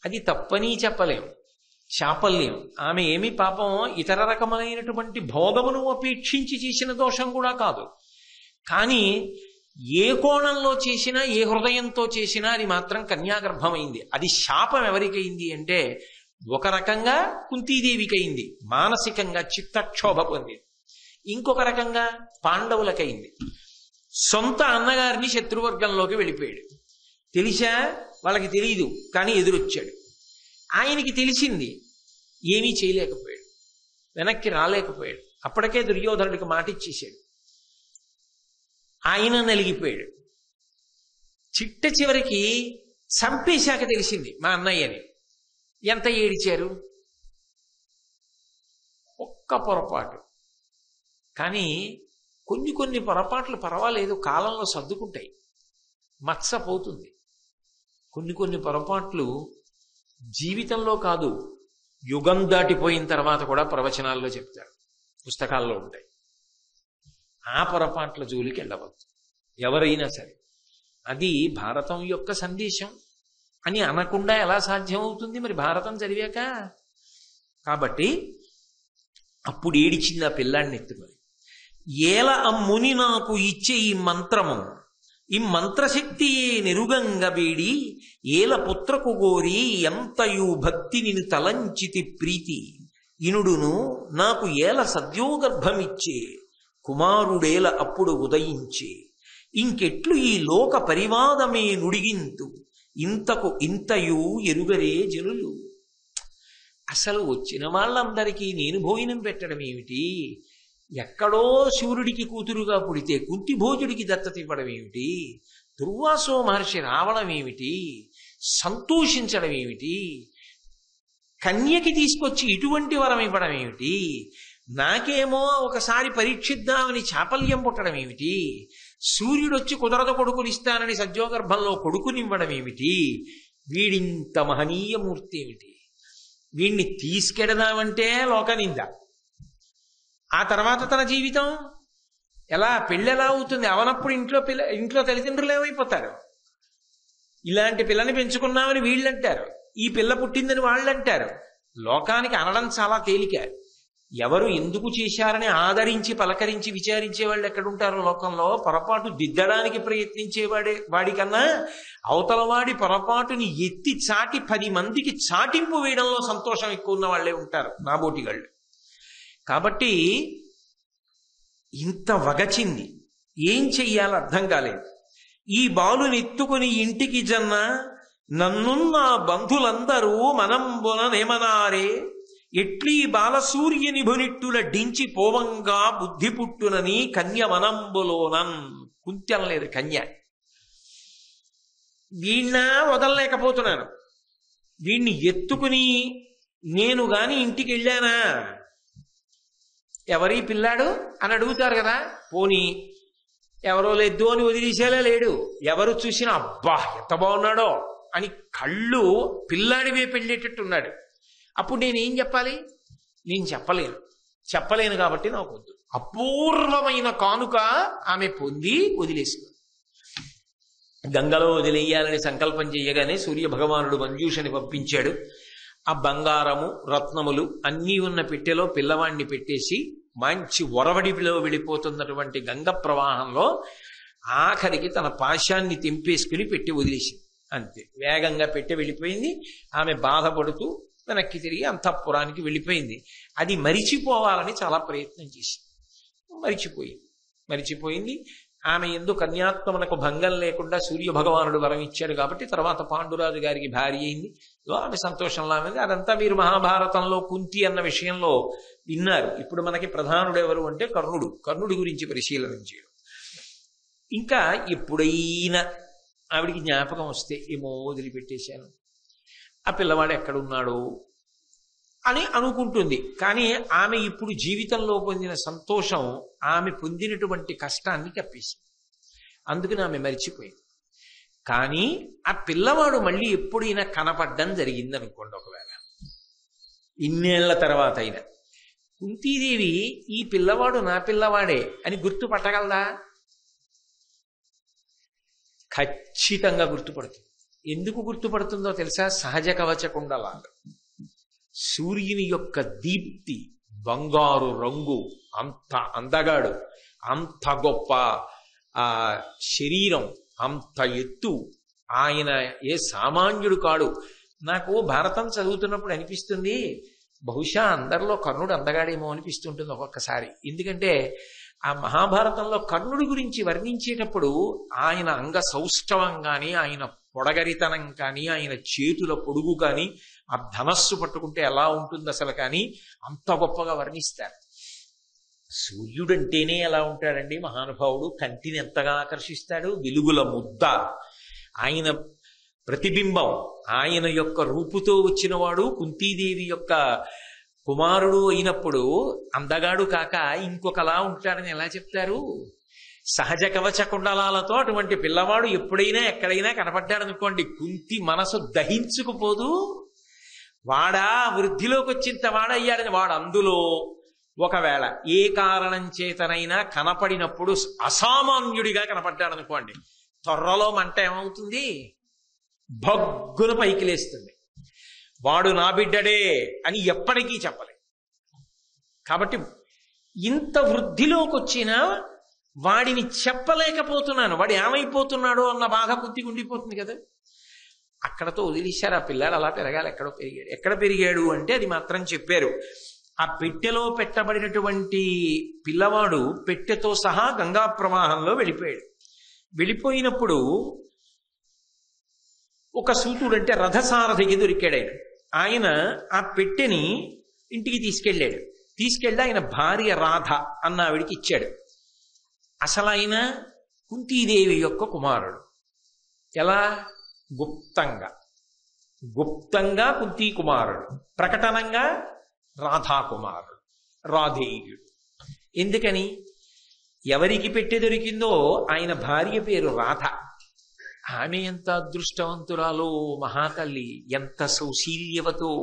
Speaker 1: అది తప్పని చెప్పలేం, శాపల్యం. ఆమె ఏమి పాపం ఇతర రకమైనటువంటి భోగమును అపేక్షించి చేసిన దోషం కూడా కాదు. కానీ ఏ కోణంలో చేసినా, ఏ హృదయంతో చేసినా అది మాత్రం కన్యాగర్భమైంది. అది శాపం ఎవరికైంది అంటే ఒక రకంగా కుంతీదేవికి అయింది, మానసికంగా చిత్తక్షోభ పొందింది. ఇంకొక రకంగా పాండవులకైంది. సొంత అన్నగారిని శత్రువర్గంలోకి వెళ్ళిపోయాడు. తెలిసా? వాళ్ళకి తెలియదు, కానీ ఎదురొచ్చాడు. ఆయనకి తెలిసింది, ఏమీ చేయలేకపోయాడు, వెనక్కి రాలేకపోయాడు. అప్పటికే దుర్యోధనుడికి మాట ఇచ్చేశాడు. ఆయన నలిగిపోయాడు. చిట్ట చివరికి చంపేశాక తెలిసింది మా అన్నయ్యని. ఎంత ఏడిచారు! ఒక్క పొరపాటు. కానీ కొన్ని పొరపాట్లు పర్వాలేదు, కాలంలో సర్దుకుంటాయి, మచ్చ పోతుంది. కొన్ని పొరపాట్లు జీవితంలో కాదు, యుగం దాటిపోయిన తర్వాత కూడా ప్రవచనాల్లో చెప్తారు, పుస్తకాల్లో ఉంటాయి. ఆ పొరపాట్ల జోలికి వెళ్ళవద్దు ఎవరైనా సరే. అది భారతం యొక్క సందేశం అని అనకుండా ఎలా సాధ్యమవుతుంది మరి భారతం చదివాక? కాబట్టి అప్పుడు ఏడిచింది ఆ పిల్లాడిని ఎత్తుకొని, ఏల అమ్ముని నాకు ఇచ్చే ఈ మంత్రము, ఈ మంత్రశక్తియే నెరుగంగ వేడి, ఏల పుత్రకు గోరి ఎంతయు భక్తి నిన్ను తలంచితి ప్రీతి, ఇనుడును నాకు ఏల సద్యోగర్భమిచ్చే, కుమారుడేల అప్పుడు ఉదయించే, ఇంకెట్లు ఈ లోక పరివాదమే నుడిగింతు, ఇంతకు ఇంతయు ఎరుగరే జనులు. అసలు వచ్చిన వాళ్ళందరికీ నేను భోజనం పెట్టడం ఏమిటి? ఎక్కడో సూర్యుడికి కూతురుగా పుడితే కుంతి భోజుడికి దత్తత ఇవ్వడం ఏమిటి? దుర్వాసో మహర్షి రావడం ఏమిటి? సంతోషించడం ఏమిటి? కన్యకి తీసుకొచ్చి ఇటువంటి వరం ఇవ్వడం ఏమిటి? నాకేమో ఒకసారి పరీక్షిద్దామని చాపల్యం పుట్టడం ఏమిటి? సూర్యుడొచ్చి కుదరదు కొడుకునిస్తానని సద్యోగర్భంలో కొడుకునివ్వడం ఏమిటి? వీడింత మహనీయమూర్తి ఏమిటి? వీణ్ణి తీసుకెడదామంటే లోకనింద. ఆ తర్వాత తన జీవితం ఎలా, పెళ్ళెలా అవుతుంది? అవనప్పుడు ఇంట్లో తల్లిదండ్రులు ఏమైపోతారు? ఇలాంటి పిల్లని పెంచుకున్నామని వీళ్ళంటారు, ఈ పిల్ల పుట్టిందని వాళ్ళంటారు. లోకానికి అనడం చాలా తేలిక. ఎవరు ఎందుకు చేశారని ఆదరించి పలకరించి విచారించే వాళ్ళు ఎక్కడుంటారు లోకంలో? పొరపాటు దిద్దడానికి వాడికన్నా అవతలవాడి పొరపాటుని ఎత్తి చాటి 10 మందికి చాటింపు వేయడంలో సంతోషం ఎక్కువ ఉన్న వాళ్ళే ఉంటారు నాబోటిగాళ్ళు. కాబట్టి ఇంత వగచింది, ఏం చెయ్యాలో అర్థం కాలేదు. ఈ బాలునెత్తుకుని ఇంటికి జన్న, నన్నున్న బంధులందరూ మనంబుననేమనారే, ఎట్లీ బాలసూర్యుని భునిట్టుల డించి పోవంగా బుద్ధి పుట్టునని కన్య వనంబులోనన్. కుంత్యం లేదు కన్య. వీణ్ణ వదలలేకపోతున్నాను, వీణ్ణి ఎత్తుకుని నేను గాని ఇంటికి వెళ్ళానా, ఎవరి పిల్లాడు అని అడుగుతారు కదా. పోనీ ఎవరో లేదు అని వదిలేసేలా లేడు. ఎవరు చూసినా అబ్బా ఎంత బాగున్నాడో అని కళ్ళు పిల్లాడివే పెళ్ళేటట్టున్నాడు. అప్పుడు నేనేం చెప్పాలి? నేను చెప్పలేను కాబట్టి నాకు వద్దు. అపూర్వమైన కానుక ఆమె పొంది వదిలేసుకుంది. గంగలో వదిలేయాలని సంకల్పం చేయగానే సూర్య భగవానుడు మంజూషని పంపించాడు. ఆ బంగారము రత్నములు అన్నీ ఉన్న పెట్టెలో పిల్లవాడిని పెట్టేసి మంచి ఒరవడిలో వెళ్ళిపోతున్నటువంటి గంగ ప్రవాహంలో ఆఖరికి తన పాశాన్ని తెంపేసుకుని పెట్టి వదిలేసింది. అంతే, వేగంగా పెట్టి వెళ్ళిపోయింది. ఆమె బాధపడుతూ వెనక్కి తిరిగి అంతఃపురానికి వెళ్ళిపోయింది. అది మరిచిపోవాలని చాలా ప్రయత్నం చేసింది, మరిచిపోయింది. ఆమె ఎందు కన్యాత్మనకు భంగం లేకుండా సూర్య భగవానుడు వరం ఇచ్చాడు కాబట్టి తర్వాత పాండురాజు గారికి భార్య అయింది. ఆమె సంతోషంలో ఉంది. అదంతా మీరు మహాభారతంలో కుంతి అన్న విషయంలో విన్నారు. ఇప్పుడు మనకి ప్రధానుడు ఎవరు అంటే కర్ణుడి గురించి పరిశీలన చేయడం. ఇంకా ఎప్పుడైనా ఆవిడికి జ్ఞాపకం వస్తే ఏమో వదిలిపెట్టేశాను, ఆ పిల్లవాడు ఎక్కడున్నాడు అని అనుకుంటుంది. కానీ ఆమె ఇప్పుడు జీవితంలో పొందిన సంతోషం ఆమె పొందినటువంటి కష్టాన్ని కప్పేసింది. అందుకని ఆమె మరిచిపోయింది. కానీ ఆ పిల్లవాడు మళ్ళీ ఎప్పుడైనా కనపడ్డం జరిగింది అనుకోండి, ఒకవేళ ఇన్నేళ్ల తర్వాత అయినా, కుంతీదేవి ఈ పిల్లవాడు నా పిల్లవాడే అని గుర్తుపట్టగలదా? ఖచ్చితంగా గుర్తుపడుతుంది. ఎందుకు గుర్తుపడుతుందో తెలుసా? సహజ కవచ కుండలాలు, సూర్యుని యొక్క దీప్తి, బంగారు రంగు, అంత అందగాడు, అంత గొప్ప ఆ శరీరం, అంత ఎత్తు, ఆయన ఏ సామాన్యుడు కాడు. నాకు భారతం చదువుతున్నప్పుడు అనిపిస్తుంది, బహుశా అందరిలో కర్ణుడు అందగాడేమో అనిపిస్తుంటుంది ఒక్కొక్కసారి. ఎందుకంటే ఆ మహాభారతంలో కర్ణుడి గురించి వర్ణించేటప్పుడు ఆయన అంగ సౌష్ఠవం కానీ, ఆయన పొడగరితనం కానీ, ఆయన చేతుల పొడుగు కానీ, ఆ ధనస్సు పట్టుకుంటే ఎలా ఉంటుంది అసలు కానీ అంత గొప్పగా వర్ణిస్తారు. సూర్యుడంటేనే ఎలా ఉంటాడండి మహానుభావుడు, కంటిని ఎంతగా ఆకర్షిస్తాడు, వెలుగుల ముద్ద, ఆయన ప్రతిబింబం, ఆయన యొక్క రూపుతో వచ్చినవాడు కుంతీదేవి యొక్క కుమారుడు అయినప్పుడు అందగాడు కాక ఇంకొకలా ఉంటాడని ఎలా చెప్తారు? సహజ కవచ కుండలాలతో అటువంటి పిల్లవాడు ఎప్పుడైనా ఎక్కడైనా కనపడ్డాడనుకోండి, కుంతి మనసు దహించుకుపోదు. వాడా వృద్ధిలోకి వచ్చింత వాడయ్యాడని, వాడు అందులో ఒకవేళ ఏ కారణం చేతనైనా కనపడినప్పుడు అసామాన్యుడిగా కనపడ్డాడనుకోండి, త్వరలో మంట ఏమవుతుంది? భగ్గున పైకి లేస్తుంది. వాడు నా బిడ్డడే అని ఎప్పటికీ చెప్పలే. కాబట్టి ఇంత వృద్ధిలోకి వచ్చినా వాడిని చెప్పలేకపోతున్నాను, వాడు ఏమైపోతున్నాడో అన్న బాధ కొద్దిగా ఉండిపోతుంది కదా. అక్కడతో వదిలేశారు. ఆ పిల్లాడు అలా పెరగాలి. ఎక్కడో పెరిగాడు. ఎక్కడ పెరిగాడు అంటే అది మాత్రం చెప్పారు. ఆ పెట్టెలో పెట్టబడినటువంటి పిల్లవాడు పెట్టెతో సహా గంగా ప్రవాహంలో వెళ్ళిపోయాడు. వెళ్ళిపోయినప్పుడు ఒక సూతుడు అంటే రథసారథికి దొరికాడు. ఆయన ఆ పెట్టెని ఇంటికి తీసుకెళ్ళాడు. తీసుకెళ్ళి ఆయన భార్య రాధ అన్న ఆవిడికి ఇచ్చాడు. అసలు ఆయన కుంతీదేవి యొక్క కుమారుడు. ఎలా? గుప్తంగా కుంతీ కుమారుడు, ప్రకటనంగా రాధా కుమారుడు, రాధేయుడు. ఎందుకని? ఎవరికి పెట్టె దొరికిందో ఆయన భార్య పేరు రాధ. ఆమె ఎంత అదృష్టవంతురాలో మహాతల్లి, ఎంత సౌశీల్యవతో.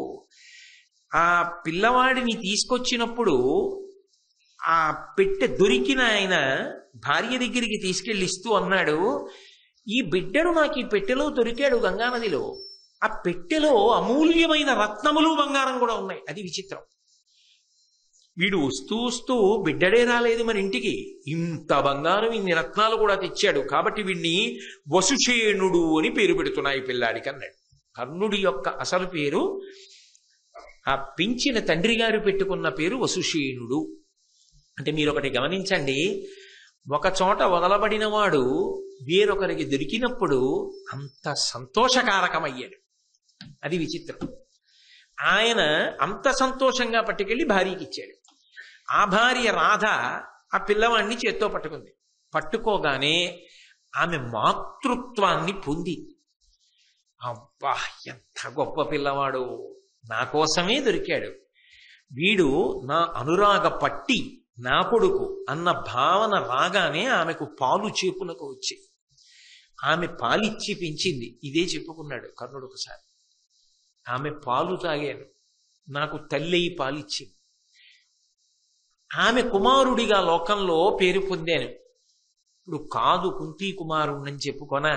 Speaker 1: ఆ పిల్లవాడిని తీసుకొచ్చినప్పుడు ఆ పెట్టె దొరికిన ఆయన భార్య దగ్గరికి తీసుకెళ్ళిస్తూ అన్నాడు, ఈ బిడ్డడు నాకు ఈ పెట్టెలో దొరికాడు గంగానదిలో. ఆ పెట్టెలో అమూల్యమైన రత్నములు బంగారం కూడా ఉన్నాయి. అది విచిత్రం. వీడు వస్తూ వస్తూ బిడ్డడే రాలేదు మన ఇంటికి, ఇంత బంగారం ఇన్ని రత్నాలు కూడా తెచ్చాడు. కాబట్టి వీడిని వసుషేణుడు అని పేరు పెడుతున్నాయి పిల్లాడికి అన్నాడు. కర్ణుడి యొక్క అసలు పేరు, ఆ పెంచిన తండ్రి గారు పెట్టుకున్న పేరు వసుషేణుడు. అంటే మీరు ఒకటి గమనించండి, ఒక చోట వదలబడిన వాడు వేరొకరికి దొరికినప్పుడు అంత సంతోషకారకమయ్యాడు. అది విచిత్రం. ఆయన అంత సంతోషంగా పట్టుకెళ్ళి భార్యకి ఇచ్చాడు. ఆ భార్య రాధ ఆ పిల్లవాడిని చేత్తో పట్టుకుంది. పట్టుకోగానే ఆమె మాతృత్వాన్ని పొంది, అబ్బా ఎంత గొప్ప పిల్లవాడు, నా కోసమే దొరికాడు, వీడు నా అనురాగ పట్టి, నా కొడుకు అన్న భావన రాగానే ఆమెకు పాలు చేపులకు వచ్చి ఆమె పాలిచ్చి పెంచింది. ఇదే చెప్పుకున్నాడు కర్ణుడు ఒకసారి. ఆమె పాలు తాగాను, నాకు తల్లి పాలిచ్చింది. ఆమె కుమారుడిగా లోకంలో పేరు పొందాను. ఇప్పుడు కాదు కుంతీ కుమారుణ్ణని చెప్పుకొనా?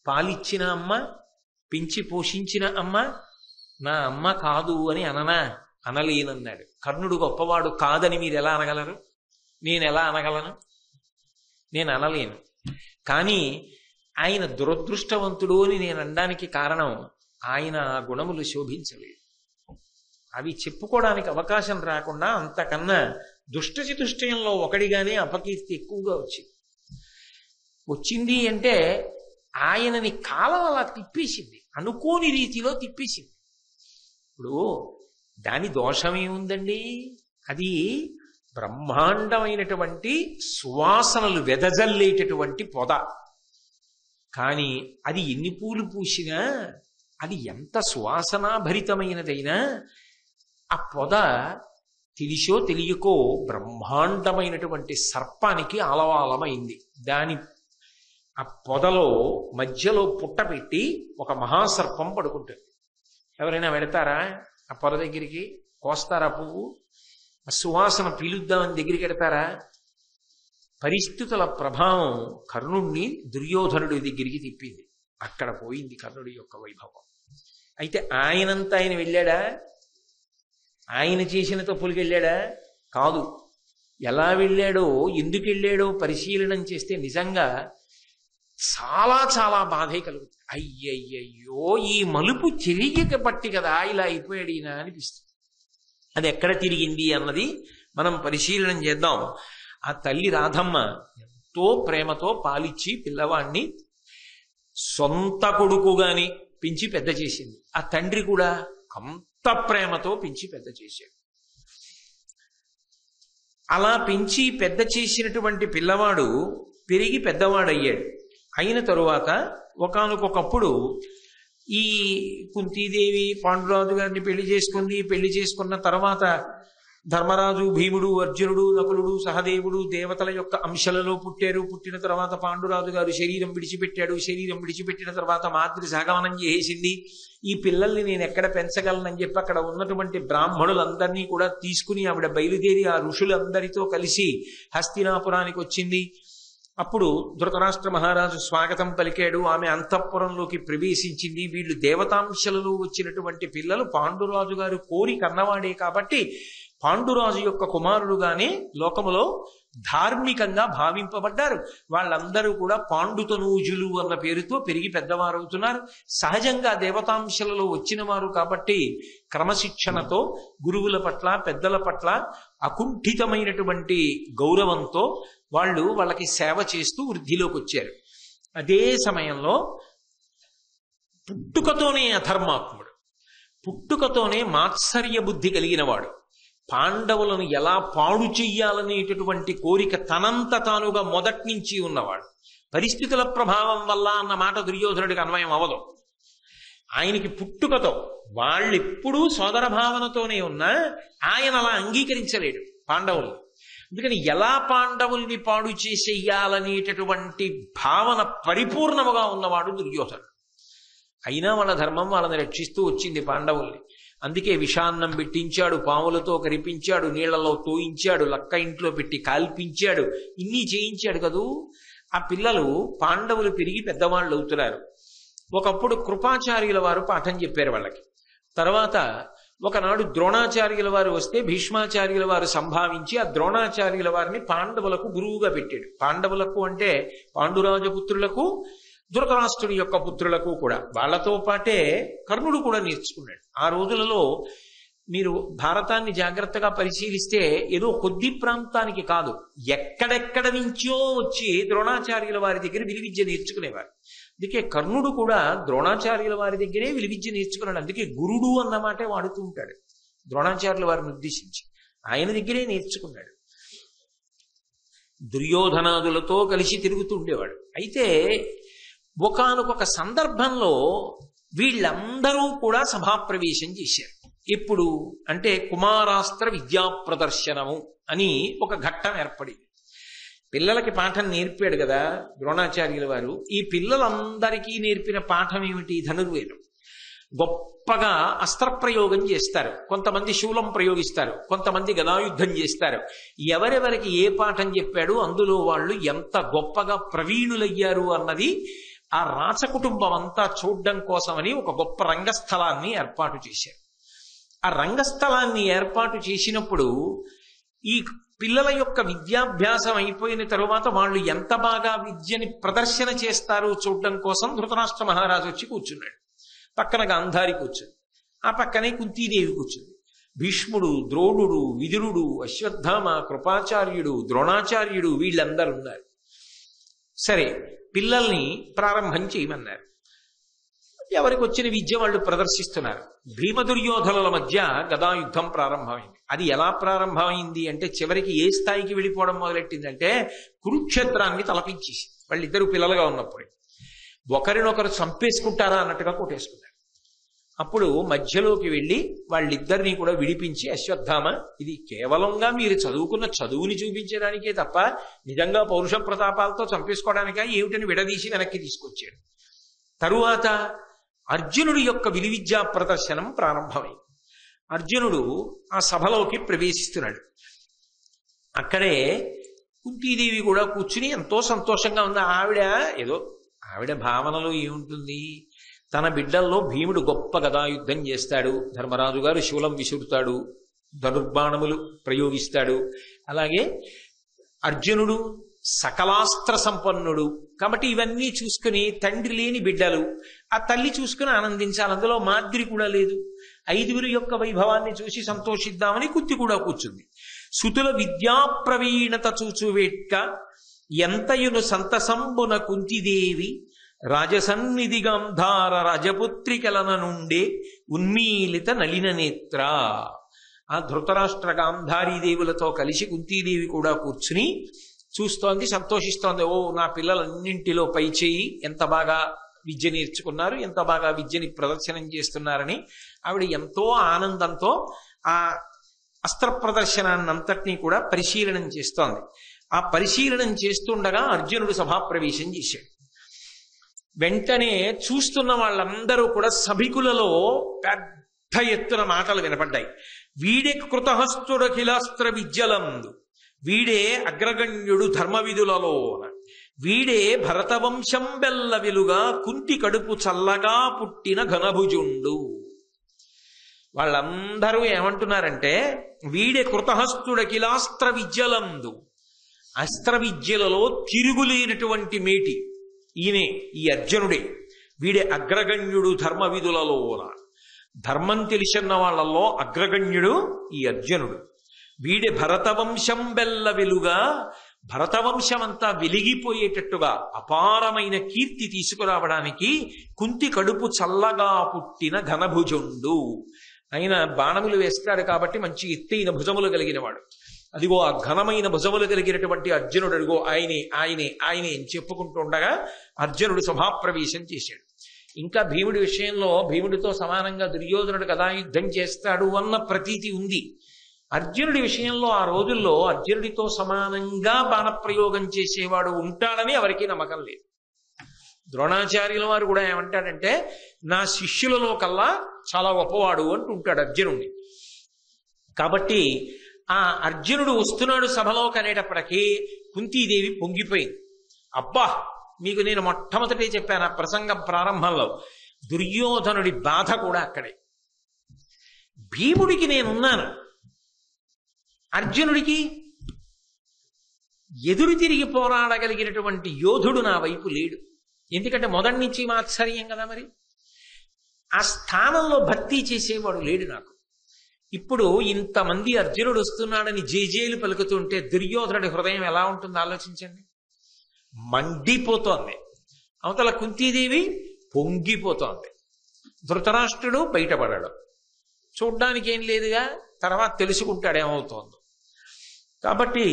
Speaker 1: పాలిచ్చిన అమ్మ, పెంచి పోషించిన అమ్మ నా అమ్మ కాదు అని అననా? అనలేనన్నాడు. కర్ణుడు గొప్పవాడు కాదని మీరు ఎలా అనగలరు? నేను ఎలా అనగలను? నేను అనలేను. కానీ ఆయన దురదృష్టవంతుడు అని నేను అనడానికి కారణం, ఆయన ఆ గుణములు శోభించలేదు. అవి చెప్పుకోవడానికి అవకాశం రాకుండా అంతకన్నా దుష్టచతుష్టయంలో ఒకడిగానే అపకీర్తి ఎక్కువగా వచ్చింది. అంటే ఆయనని కాలం అలా తిప్పేసింది, అనుకోని రీతిలో తిప్పేసింది. ఇప్పుడు దాని దోషమేముందండి? అది బ్రహ్మాండమైనటువంటి సువాసనలు వెదజల్లేటటువంటి పొద. కానీ అది ఎన్ని పూలు పూసినా, అది ఎంత సువాసనాభరితమైనదైనా, ఆ పొద తెలిసో తెలియకో బ్రహ్మాండమైనటువంటి సర్పానికి ఆలవాలమైంది. ఆ పొదలో మధ్యలో పుట్ట పెట్టి ఒక మహాసర్పం పడుకుంటుంది. ఎవరైనా వెడతారా ఆ పొద దగ్గరికి? కోస్తారా పువ్వు? ఆ సువాసన పీలుద్దామని దగ్గరికి వెడతారా? పరిస్థితుల ప్రభావం కర్ణుణ్ణి దుర్యోధనుడి దగ్గరికి తిప్పింది. అక్కడ పోయింది కర్ణుడి యొక్క వైభవం. అయితే ఆయనంతా ఆయన వెళ్ళాడా? ఆయన చేసిన తప్పులకి వెళ్ళాడా? కాదు. ఎలా వెళ్ళాడో, ఎందుకు వెళ్ళాడో పరిశీలనం చేస్తే నిజంగా చాలా చాలా బాధే కలుగుతుంది. అయ్యయ్యో, ఈ మలుపు తిరిగిక పట్టి కదా ఇలా అయిపోయాడు ఈయన అనిపిస్తుంది. అది ఎక్కడ తిరిగింది అన్నది మనం పరిశీలన చేద్దాం. ఆ తల్లి రాధమ్మ ఎంతో ప్రేమతో పాలిచ్చి పిల్లవాడిని సొంత కొడుకుగాని పెంచి పెద్ద చేసింది. ఆ తండ్రి కూడా అంత ప్రేమతో పెంచి పెద్ద చేశాడు. అలా పెంచి పెద్ద చేసినటువంటి పిల్లవాడు పెరిగి పెద్దవాడయ్యాడు. అయిన తరువాత ఒకానొకప్పుడు ఈ కుంతీదేవి పాండురాజు గారిని పెళ్లి చేసుకుంది. పెళ్లి చేసుకున్న తర్వాత ధర్మరాజు, భీముడు, అర్జునుడు, నకులుడు, సహదేవుడు దేవతల యొక్క అంశలలో పుట్టారు. పుట్టిన తర్వాత పాండురాజు గారు శరీరం విడిచిపెట్టాడు. శరీరం విడిచిపెట్టిన తర్వాత మాద్రి సహగమనం చేసింది. ఈ పిల్లల్ని నేను ఎక్కడ పెంచగలనని చెప్పి అక్కడ ఉన్నటువంటి బ్రాహ్మణులందరినీ కూడా తీసుకుని ఆవిడ బయలుదేరి ఆ ఋషులందరితో కలిసి హస్తినాపురానికి వచ్చింది. అప్పుడు ధృతరాష్ట్ర మహారాజు స్వాగతం పలికాడు. ఆమె అంతఃపురంలోకి ప్రవేశించింది. వీళ్ళు దేవతాంశలలో వచ్చినటువంటి పిల్లలు పాండురాజు గారు కోరి కన్నవాడే కాబట్టి పాండురాజు యొక్క కుమారుడుగానే లోకములో ధార్మికంగా భావింపబడ్డారు. వాళ్ళందరూ కూడా పాండుతనూజులు అన్న పేరుతో పెరిగి పెద్దవారవుతున్నారు. సహజంగా దేవతాంశలలో వచ్చిన వారు కాబట్టి క్రమశిక్షణతో గురువుల పట్ల పెద్దల పట్ల అకుంఠితమైనటువంటి గౌరవంతో వాళ్ళకి సేవ చేస్తూ వృద్ధిలోకి వచ్చారు. అదే సమయంలో పుట్టుకతోనే అధర్మాత్ముడు, పుట్టుకతోనే మాత్సర్య బుద్ధి కలిగినవాడు, పాండవులను ఎలా పాడు చెయ్యాలనేటటువంటి కోరిక తనంత తానుగా మొదటి నుంచి ఉన్నవాడు. పరిస్థితుల ప్రభావం వల్ల అన్న మాట దుర్యోధనుడికి అన్వయం అవ్వదు. ఆయనకి పుట్టుకతో వాళ్ళెప్పుడూ సోదర భావనతోనే ఉన్నా ఆయన అలా అంగీకరించలేడు పాండవుల్ని. అందుకని ఎలా పాండవుల్ని పాడు చేసేయాలనేటటువంటి భావన పరిపూర్ణముగా ఉన్నవాడు దుర్యోధనుడు. అయినా వాళ్ళ ధర్మం వాళ్ళని రక్షిస్తూ వచ్చింది పాండవుల్ని. అందుకే విషాన్నం పెట్టించాడు, పాములతో కరిపించాడు, నీళ్లలో తోయించాడు, లక్క ఇంట్లో పెట్టి కాల్పించాడు, ఇన్ని చేయించాడు కదూ. ఆ పిల్లలు పాండవులు పెరిగి పెద్దవాళ్ళు అవుతున్నారు. ఒకప్పుడు కృపాచార్యుల వారు పాఠం చెప్పారు వాళ్ళకి. తర్వాత ఒకనాడు ద్రోణాచార్యుల వారు వస్తే భీష్మాచార్యుల వారు సంభావించి ఆ ద్రోణాచార్యుల వారిని పాండవులకు గురువుగా పెట్టాడు. పాండవులకు అంటే పాండురాజపుత్రులకు, ధృతరాష్ట్రుని యొక్క పుత్రులకు కూడా. వాళ్లతో పాటే కర్ణుడు కూడా నేర్చుకున్నాడు. ఆ రోజులలో మీరు భారతాన్ని జాగ్రత్తగా పరిశీలిస్తే ఏదో కొద్ది ప్రాంతానికి కాదు, ఎక్కడెక్కడ నుంచో వచ్చి ద్రోణాచార్యుల వారి దగ్గర విలువిద్య నేర్చుకునేవారు. అందుకే కర్ణుడు కూడా ద్రోణాచార్యుల వారి దగ్గరే విలువిద్య నేర్చుకున్నాడు. అందుకే గురుడు అన్నమాటే వాడుతూ ఉంటాడు ద్రోణాచార్యుల వారిని ఉద్దేశించి. ఆయన దగ్గరే నేర్చుకున్నాడు. దుర్యోధనాదులతో కలిసి తిరుగుతూ ఉండేవాడు. అయితే ఒకానొక సందర్భంలో వీళ్ళందరూ కూడా సభాప్రవేశం చేశారు. ఎప్పుడు అంటే కుమారాస్త్ర విద్యా ప్రదర్శనము అని ఒక ఘట్టం ఏర్పడింది. పిల్లలకి పాఠం నేర్పాడు కదా ద్రోణాచార్యుల వారు. ఈ పిల్లలందరికీ నేర్పిన పాఠం ఏమిటి? ధనుర్వేదం. గొప్పగా అస్త్రప్రయోగం చేస్తారు, కొంతమంది శూలం ప్రయోగిస్తారు, కొంతమంది గదాయుద్ధం చేస్తారు. ఎవరెవరికి ఏ పాఠం చెప్పాడు అందులో వాళ్ళు ఎంత గొప్పగా ప్రవీణులయ్యారు అన్నది ఆ రాచకుటుంబం అంతా చూడ్డం కోసమని ఒక గొప్ప రంగస్థలాన్ని ఏర్పాటు చేశారు. ఆ రంగస్థలాన్ని ఏర్పాటు చేసినప్పుడు ఈ పిల్లల యొక్క విద్యాభ్యాసం అయిపోయిన తరువాత వాళ్ళు ఎంత బాగా విద్యని ప్రదర్శన చేస్తారో చూడడం కోసం ధృతరాష్ట్ర మహారాజు వచ్చి కూర్చున్నాడు. పక్కన గాంధారి కూర్చుంది, ఆ పక్కనే కుంతీదేవి కూర్చుంది. భీష్ముడు, ద్రోణుడు, విదురుడు, అశ్వత్థామ, కృపాచార్యుడు, ద్రోణాచార్యుడు వీళ్ళందరూ ఉన్నారు. సరే, పిల్లల్ని ప్రారంభం చేయమన్నారు. ఎవరికి వచ్చిన విద్య వాళ్ళు ప్రదర్శిస్తున్నారు. భీమ దుర్యోధనుల మధ్య గదాయుద్ధం ప్రారంభమైంది. అది ఎలా ప్రారంభమైంది అంటే చివరికి ఏ స్థాయికి వెళ్ళిపోవడం మొదలెట్టిందంటే కురుక్షేత్రాన్ని తలపించేసి వాళ్ళిద్దరూ పిల్లలుగా ఉన్నప్పుడే ఒకరినొకరు చంపేసుకుంటారా అన్నట్టుగా కొట్టేసుకున్నారు. అప్పుడు మధ్యలోకి వెళ్ళి వాళ్ళిద్దరినీ కూడా విడిపించి, అశ్వత్థామ, ఇది కేవలంగా మీరు చదువుకున్న చదువుని చూపించడానికే తప్ప నిజంగా పౌరుష ప్రతాపాలతో చంపేసుకోవడానికా ఏమిటని విడదీసి వెనక్కి తీసుకొచ్చాడు. తరువాత అర్జునుడి యొక్క విలువిద్యా ప్రదర్శనం ప్రారంభమైంది. అర్జునుడు ఆ సభలోకి ప్రవేశిస్తున్నాడు. అక్కడే కుంతీదేవి కూడా కూర్చుని ఎంతో సంతోషంగా ఉంది. ఆవిడ భావనలో ఏముంటుంది? తన బిడ్డల్లో భీముడు గొప్ప గదాయుద్ధం చేస్తాడు, ధర్మరాజు గారు శూలం విసురుతాడు, ధనుర్బాణములు ప్రయోగిస్తాడు, అలాగే అర్జునుడు సకలాస్త్ర సంపన్నుడు. కాబట్టి ఇవన్నీ చూసుకుని తండ్రి లేని బిడ్డలు, ఆ తల్లి చూసుకుని ఆనందించాలి. అందులో మాద్రి కూడా లేదు. 5 యొక్క వైభవాన్ని చూసి సంతోషిద్దామని కుంతి కూడా కూర్చుంది. సుతుల విద్యా ప్రవీణత చూచువేట్క ఎంతయును సంతసంబున కుంతిదేవి రాజసన్నిధి గాంధార రాజపుత్రికలన నుండే ఉన్మీలిత నలిన నేత్ర. ఆ ధృతరాష్ట్ర గాంధారీదేవులతో కలిసి కుంతీదేవి కూడా కూర్చుని చూస్తోంది, సంతోషిస్తోంది. ఓ, నా పిల్లలన్నింటిలో పై చేయి, ఎంత బాగా విద్య నేర్చుకున్నారు, ఎంత బాగా విద్యని ప్రదర్శనం చేస్తున్నారని ఆవిడ ఎంతో ఆనందంతో ఆ అస్త్ర ప్రదర్శనాన్నంతటినీ కూడా పరిశీలనం చేస్తోంది. ఆ పరిశీలనం చేస్తుండగా అర్జునుడు సభాప్రవేశం చేశాడు. వెంటనే చూస్తున్న వాళ్ళందరూ కూడా సభికులలో పెద్ద ఎత్తున మాటలు వినపడ్డాయి. వీడే కృతహస్తుడఖిలాస్త్ర విద్యలందు, వీడే అగ్రగణ్యుడు ధర్మవిధులలో, వీడే భరతవంశం బెల్ల వెలుగా కుంతి కడుపు చల్లగా పుట్టిన ఘనభుజుండు. వాళ్ళందరూ ఏమంటున్నారంటే, వీడే కృతహస్తుడఖిలాస్త్ర విద్యలందు, అస్త్ర విద్యలలో తిరుగులేనటువంటి మేటి ఈయనే, ఈ అర్జునుడే. వీడే అగ్రగణ్యుడు ధర్మవిధులలోన, ధర్మం తెలిసిన వాళ్ళల్లో అగ్రగణ్యుడు ఈ అర్జునుడు. వీడే భరతవంశం బెల్ల వెలుగా, భరతవంశం అంతా వెలిగిపోయేటట్టుగా అపారమైన కీర్తి తీసుకురావడానికి కుంతి కడుపు చల్లగా పుట్టిన ఘనభుజుండు. ఆయన బాణములు వేస్తాడు కాబట్టి మంచి ఎత్తైన భుజములు కలిగిన వాడు. అదిగో ఆ ఘనమైన భుజములు కలిగినటువంటి అర్జునుడు, అదిగో ఆయనే ఆయనే ఆయనే అని చెప్పుకుంటుండగా అర్జునుడు సభాప్రవేశం చేశాడు. ఇంకా భీముడి విషయంలో భీముడితో సమానంగా దుర్యోధనుడు కదా యుద్ధం చేస్తాడు అన్న ప్రతీతి ఉంది. అర్జునుడి విషయంలో ఆ రోజుల్లో అర్జునుడితో సమానంగా బాణప్రయోగం చేసేవాడు ఉంటాడని ఎవరికీ నమ్మకం లేదు. ద్రోణాచార్యుల వారు కూడా ఏమంటాడంటే, నా శిష్యులలో కల్లా చాలా గొప్పవాడు అంటుంటాడు అర్జునుడిని. కాబట్టి ఆ అర్జునుడు వస్తున్నాడు సభలోకి అనేటప్పటికీ కుంతీదేవి పొంగిపోయింది. అబ్బా, మీకు నేను మొట్టమొదటే చెప్పాను ఆ ప్రసంగం ప్రారంభంలో, దుర్యోధనుడి బాధ కూడా అక్కడే. భీముడికి నేనున్నాను, అర్జునుడికి ఎదురు తిరిగి పోరాడగలిగినటువంటి యోధుడు నా వైపు లేడు. ఎందుకంటే మొదటి నుంచి మాత్సర్యం కదా, మరి ఆ స్థానంలో భర్తీ చేసేవాడు లేడు నాకు. ఇప్పుడు ఇంతమంది అర్జునుడు వస్తున్నాడని జేజేలు పలుకుతుంటే దుర్యోధనుడి హృదయం ఎలా ఉంటుందో ఆలోచించండి. మండిపోతోంది. అవతల కుంతీదేవి పొంగిపోతోంది. ధృతరాష్ట్రుడు బయటపడాడు. చూడ్డానికి ఏం లేదుగా, తర్వాత తెలుసుకుంటాడు ఏమవుతోందో. కాబట్టి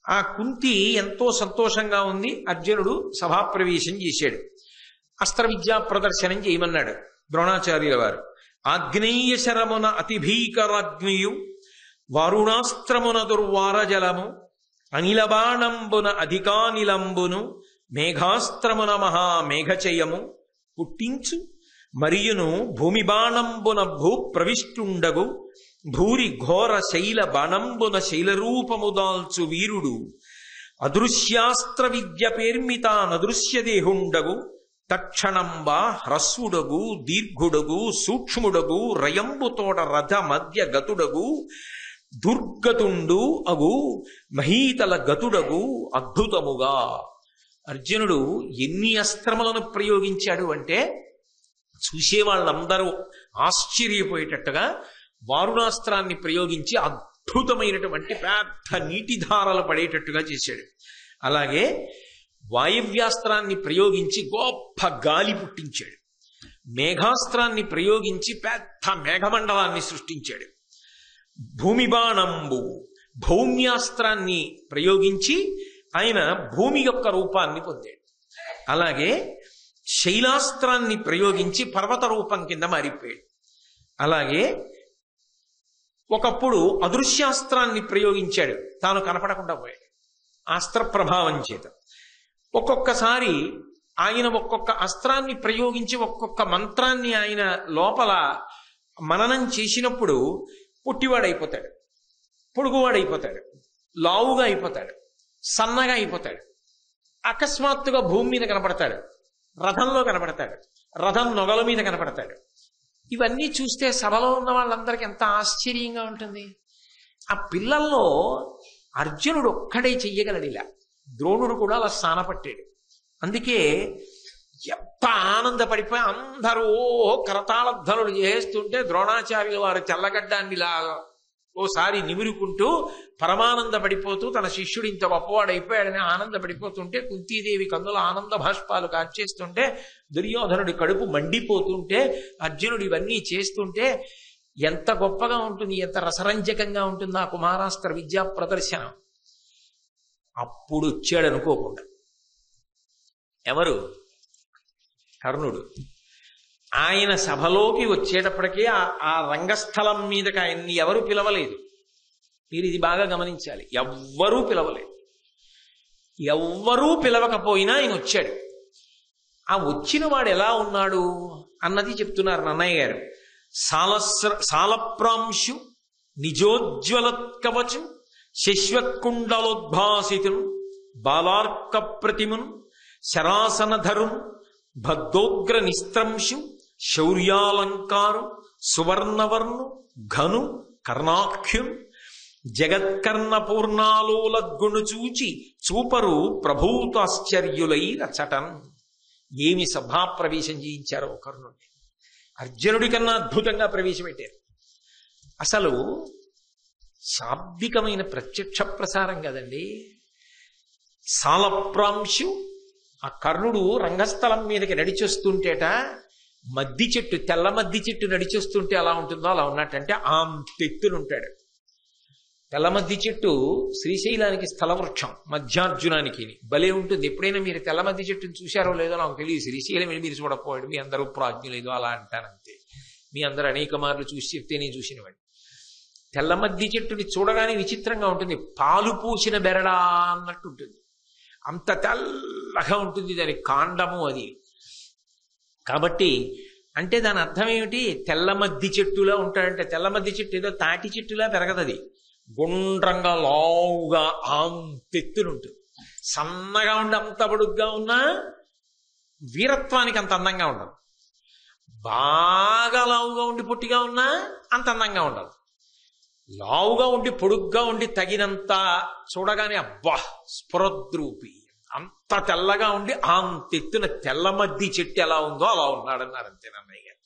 Speaker 1: ఆ కుంతి ఎంతో సంతోషంగా ఉంది. అర్జునుడు సభాప్రవేశం చేశాడు. అస్త్ర విద్యా ప్రదర్శనం చేయమన్నాడు ద్రోణాచార్యుల వారు. ఆగ్నేయ శరమున అతి భీకరాగ్నియు, వారుణాస్త్రమున దుర్వారజలము, అనిలబాణంబున అధికానిలంబును, మేఘాస్త్రమున మహామేఘచయము పుట్టించు, మరియును భూమి బాణంబున భూ ప్రవిష్టుండగు, భూరి ఘోర శైల బాణంబున శైలరూపము దాల్చు వీరుడు, అదృశ్యాస్త్ర విద్య పేర్మిత నదృశ్య దేహుండగు, తక్షణంబా హ్రస్వుడగు దీర్ఘుడగు సూక్ష్ముడగు, రయంబుతోడ రథ మధ్య గతుడగు, దుర్గతుండు అగు మహీతల గతుడగు అద్భుతముగా. అర్జునుడు ఎన్ని అస్త్రములను ప్రయోగించాడు అంటే చూసేవాళ్ళందరూ ఆశ్చర్యపోయేటట్టుగా వారుణాస్త్రాన్ని ప్రయోగించి అద్భుతమైనటువంటి పెద్ద నీటిధారలు పడేటట్టుగా చేశాడు. అలాగే వాయవ్యాస్త్రాన్ని ప్రయోగించి గొప్ప గాలి పుట్టించాడు. మేఘాస్త్రాన్ని ప్రయోగించి పెద్ద మేఘమండలాన్ని సృష్టించాడు. భూమి బాణంబు భౌమ్యాస్త్రాన్ని ప్రయోగించి ఆయన భూమి యొక్క రూపాన్ని పొందాడు. అలాగే శైలాస్త్రాన్ని ప్రయోగించి పర్వత రూపం కింద మారిపోయాడు. అలాగే ఒకప్పుడు అదృశ్యాస్త్రాన్ని ప్రయోగించాడు, తాను కనపడకుండా పోయాడు అస్త్ర ప్రభావం చేత. ఒక్కొక్కసారి ఆయన ఒక్కొక్క అస్త్రాన్ని ప్రయోగించి ఒక్కొక్క మంత్రాన్ని ఆయన లోపల మననం చేసినప్పుడు పుట్టివాడైపోతాడు, పొడుగువాడైపోతాడు, లావుగా అయిపోతాడు, సన్నగా అయిపోతాడు. అకస్మాత్తుగా భూమి మీద కనపడతాడు, రథంలో కనపడతాడు, రథం నొగల మీద కనపడతాడు. ఇవన్నీ చూస్తే సభలో ఉన్న వాళ్ళందరికీ ఎంత ఆశ్చర్యంగా ఉంటుంది. ఆ పిల్లల్లో అర్జునుడు ఒక్కడే చెయ్యగలడు ఇలా. ద్రోణుడు కూడా అలా స్థానపట్టాడు. అందుకే ఎంత ఆనందపడిపోయి అందరూ కరతాళధ్వనులు చేస్తుంటే ద్రోణాచార్యుల వారు తెల్లగడ్డాన్ని ఇలా ఓసారి నిమురుకుంటూ పరమానందపడిపోతూ తన శిష్యుడు ఇంత గొప్పవాడైపోయాడని ఆనందపడిపోతుంటే, కుంతీదేవి కన్నుల ఆనంద భాష్పాలు కార్చేస్తుంటే, దుర్యోధనుడి కడుపు మండిపోతుంటే, అర్జునుడు ఇవన్నీ చేస్తుంటే ఎంత గొప్పగా ఉంటుంది, ఎంత రసరంజకంగా ఉంటుంది ఆ కుమారాస్త్ర విద్యా ప్రదర్శనం. అప్పుడు వచ్చాడు అనుకోకుండా ఎవరు? కర్ణుడు. ఆయన సభలోకి వచ్చేటప్పటికీ ఆ రంగస్థలం మీదకి ఆయన్ని ఎవరు పిలవలేదు. మీరు ఇది బాగా గమనించాలి. ఎవ్వరూ పిలవలేదు. ఎవ్వరూ పిలవకపోయినా ఆయన వచ్చాడు. ఆ వచ్చిన వాడు ఎలా ఉన్నాడు అన్నది చెప్తున్నారు నన్నయ్య గారు. సాలప్రాంశు నిజోజ్వలత్కవచం శశ్వత్కుండలోద్భాసితుం బాలార్క ప్రతిమున్ శరాసనధరుం భద్దోగ్ర నిస్త్రంశు శౌర్యాలంకారం సువర్ణవర్ణు ఘను కర్ణాఖ్యం జగత్కర్ణపూర్ణాలోలద్గుణు చూచి చూపరు ప్రభూతాశ్చర్యులై రచటన్. ఏమి సభాప్రవేశం చేయించారో కర్ణుడిని. అర్జునుడి కన్నా అద్భుతంగా ప్రవేశపెట్టారు. అసలు శాబ్దికమైన ప్రత్యక్ష ప్రసారం కదండి. సాలప్రాంశు ఆ కర్ణుడు రంగస్థలం మీదకి నడిచొస్తుంటేట మద్ది చెట్టు, తెల్ల మద్ది చెట్టు నడిచొస్తుంటే అలా ఉంటుందో అలా ఉన్నట్టంటే తెత్తులుంటాడు. తెల్ల మద్ది చెట్టు శ్రీశైలానికి స్థలవృక్షం, మధ్యార్జునానికి భలే ఉంటుంది. ఎప్పుడైనా మీరు తెల్ల మద్ది చెట్టుని చూశారో లేదో నాకు తెలియదు. శ్రీశైలం వెళ్ళి మీరు చూడకపోయాడు, మీ అందరూ ప్రాజ్ఞులేదో అలా అంటానంతే. మీ అందరూ అనేక మార్లు చూసి చెప్తే నేను చూసినవాడు. తెల్ల మద్ది చెట్టుని చూడగానే విచిత్రంగా ఉంటుంది. పాలు పూసిన బెరడా అన్నట్టు ఉంటుంది. అంత తెల్లగా ఉంటుంది దాని కాండము అది. కాబట్టి అంటే దాని అర్థం ఏమిటి? తెల్ల మద్ది చెట్టులా ఉంటాడంటే తెల్ల మద్ది చెట్టు ఏదో తాటి చెట్టులా పెరగదది. గుండ్రంగా లావుగా తెత్తులుంటుంది. సన్నగా ఉండి అంత పొడుగ్గా ఉన్నా వీరత్వానికి అంత అందంగా ఉండదు. బాగా లావుగా ఉండి పొట్టిగా ఉన్నా అంత అందంగా ఉండదు. లావుగా ఉండి పొడుగ్గా ఉండి తగినంత చూడగానే అబ్బా స్ఫురద్రూపి, అంత తెల్లగా ఉండి తెత్తున తెల్ల మద్ది చెట్టు ఎలా ఉందో అలా ఉన్నాడన్నారు అంతే నన్నయ్య గారు.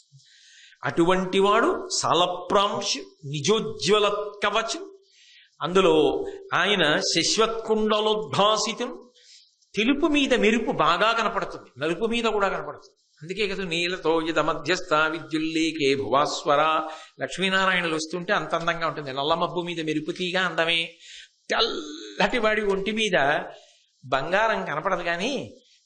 Speaker 1: అటువంటి వాడు సాలప్రాంశ నిజోజ్వల కవచం. అందులో ఆయన శశ్వత్కుండలోద్భాసితం. తెలుపు మీద మెరుపు బాగా కనపడుతుంది, నలుపు మీద కూడా కనపడుతుంది. అందుకే కదా నీలతో యద మధ్యస్థ విద్యుల్లేకే భువాస్వర లక్ష్మీనారాయణలు వస్తుంటే అంత అందంగా ఉంటుంది. నల్లమబ్బు మీద మెరుపు తీగ అందమే. తెల్లటి వాడి ఒంటి మీద బంగారం కనపడదు, కానీ